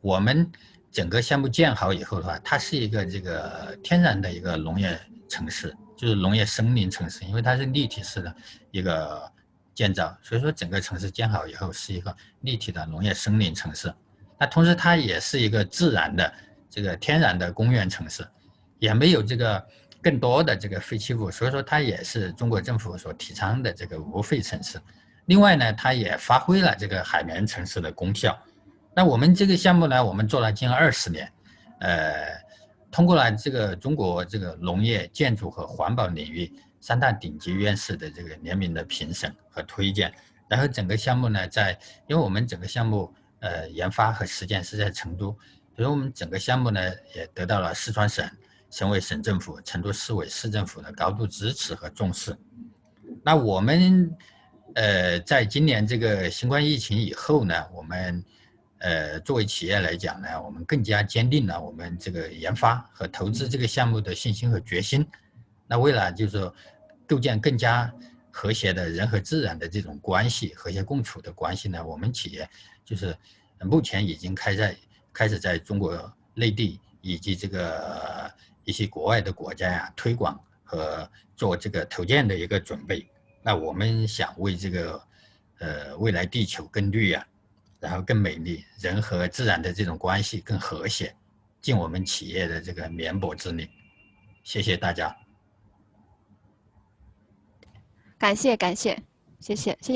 我们整个项目建好以后的话，它是一个这个天然的一个农业城市，就是农业森林城市，因为它是立体式的一个建造，所以说整个城市建好以后是一个立体的农业森林城市。那同时它也是一个自然的这个天然的公园城市，也没有这个更多的这个废弃物，所以说它也是中国政府所提倡的这个无废城市。另外呢，它也发挥了这个海绵城市的功效。那我们这个项目呢，我们做了近20年，通过了这个中国这个农业、建筑和环保领域3大顶级院士的这个联名的评审和推荐。然后整个项目呢，因为我们整个项目研发和实践是在成都，所以我们整个项目呢也得到了四川省委省政府、成都市委市政府的高度支持和重视。那我们在今年这个新冠疫情以后呢，我们作为企业来讲呢，我们更加坚定了我们这个研发和投资这个项目的信心和决心。那为了就是说构建更加和谐的人和自然的这种关系，和谐共处的关系呢，我们企业就是目前已经开始在中国内地以及这个一些国外的国家呀推广和做这个投建的一个准备。那我们想为这个未来地球更绿啊，然后更美丽，人和自然的这种关系更和谐，尽我们企业的这个绵薄之力。谢谢大家。感谢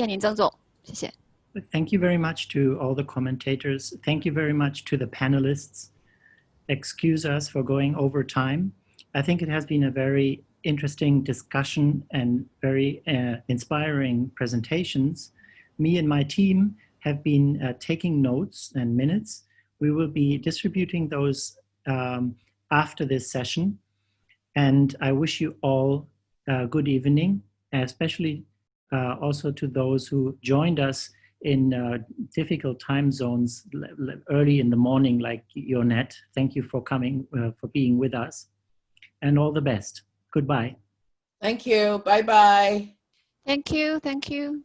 您曾总，谢谢。Thank you very much to all the commentators. Thank you very much to the panelists. Excuse us for going over time. I think it has been a very interesting discussion and very inspiring presentations. Me and my team have been taking notes and minutes. We will be distributing those after this session. And I wish you all a good evening, especially also to those who joined us in difficult time zones early in the morning, like Yonette. Thank you for coming, for being with us, and all the best. Goodbye. Thank you. Bye-bye. Thank you. Thank you.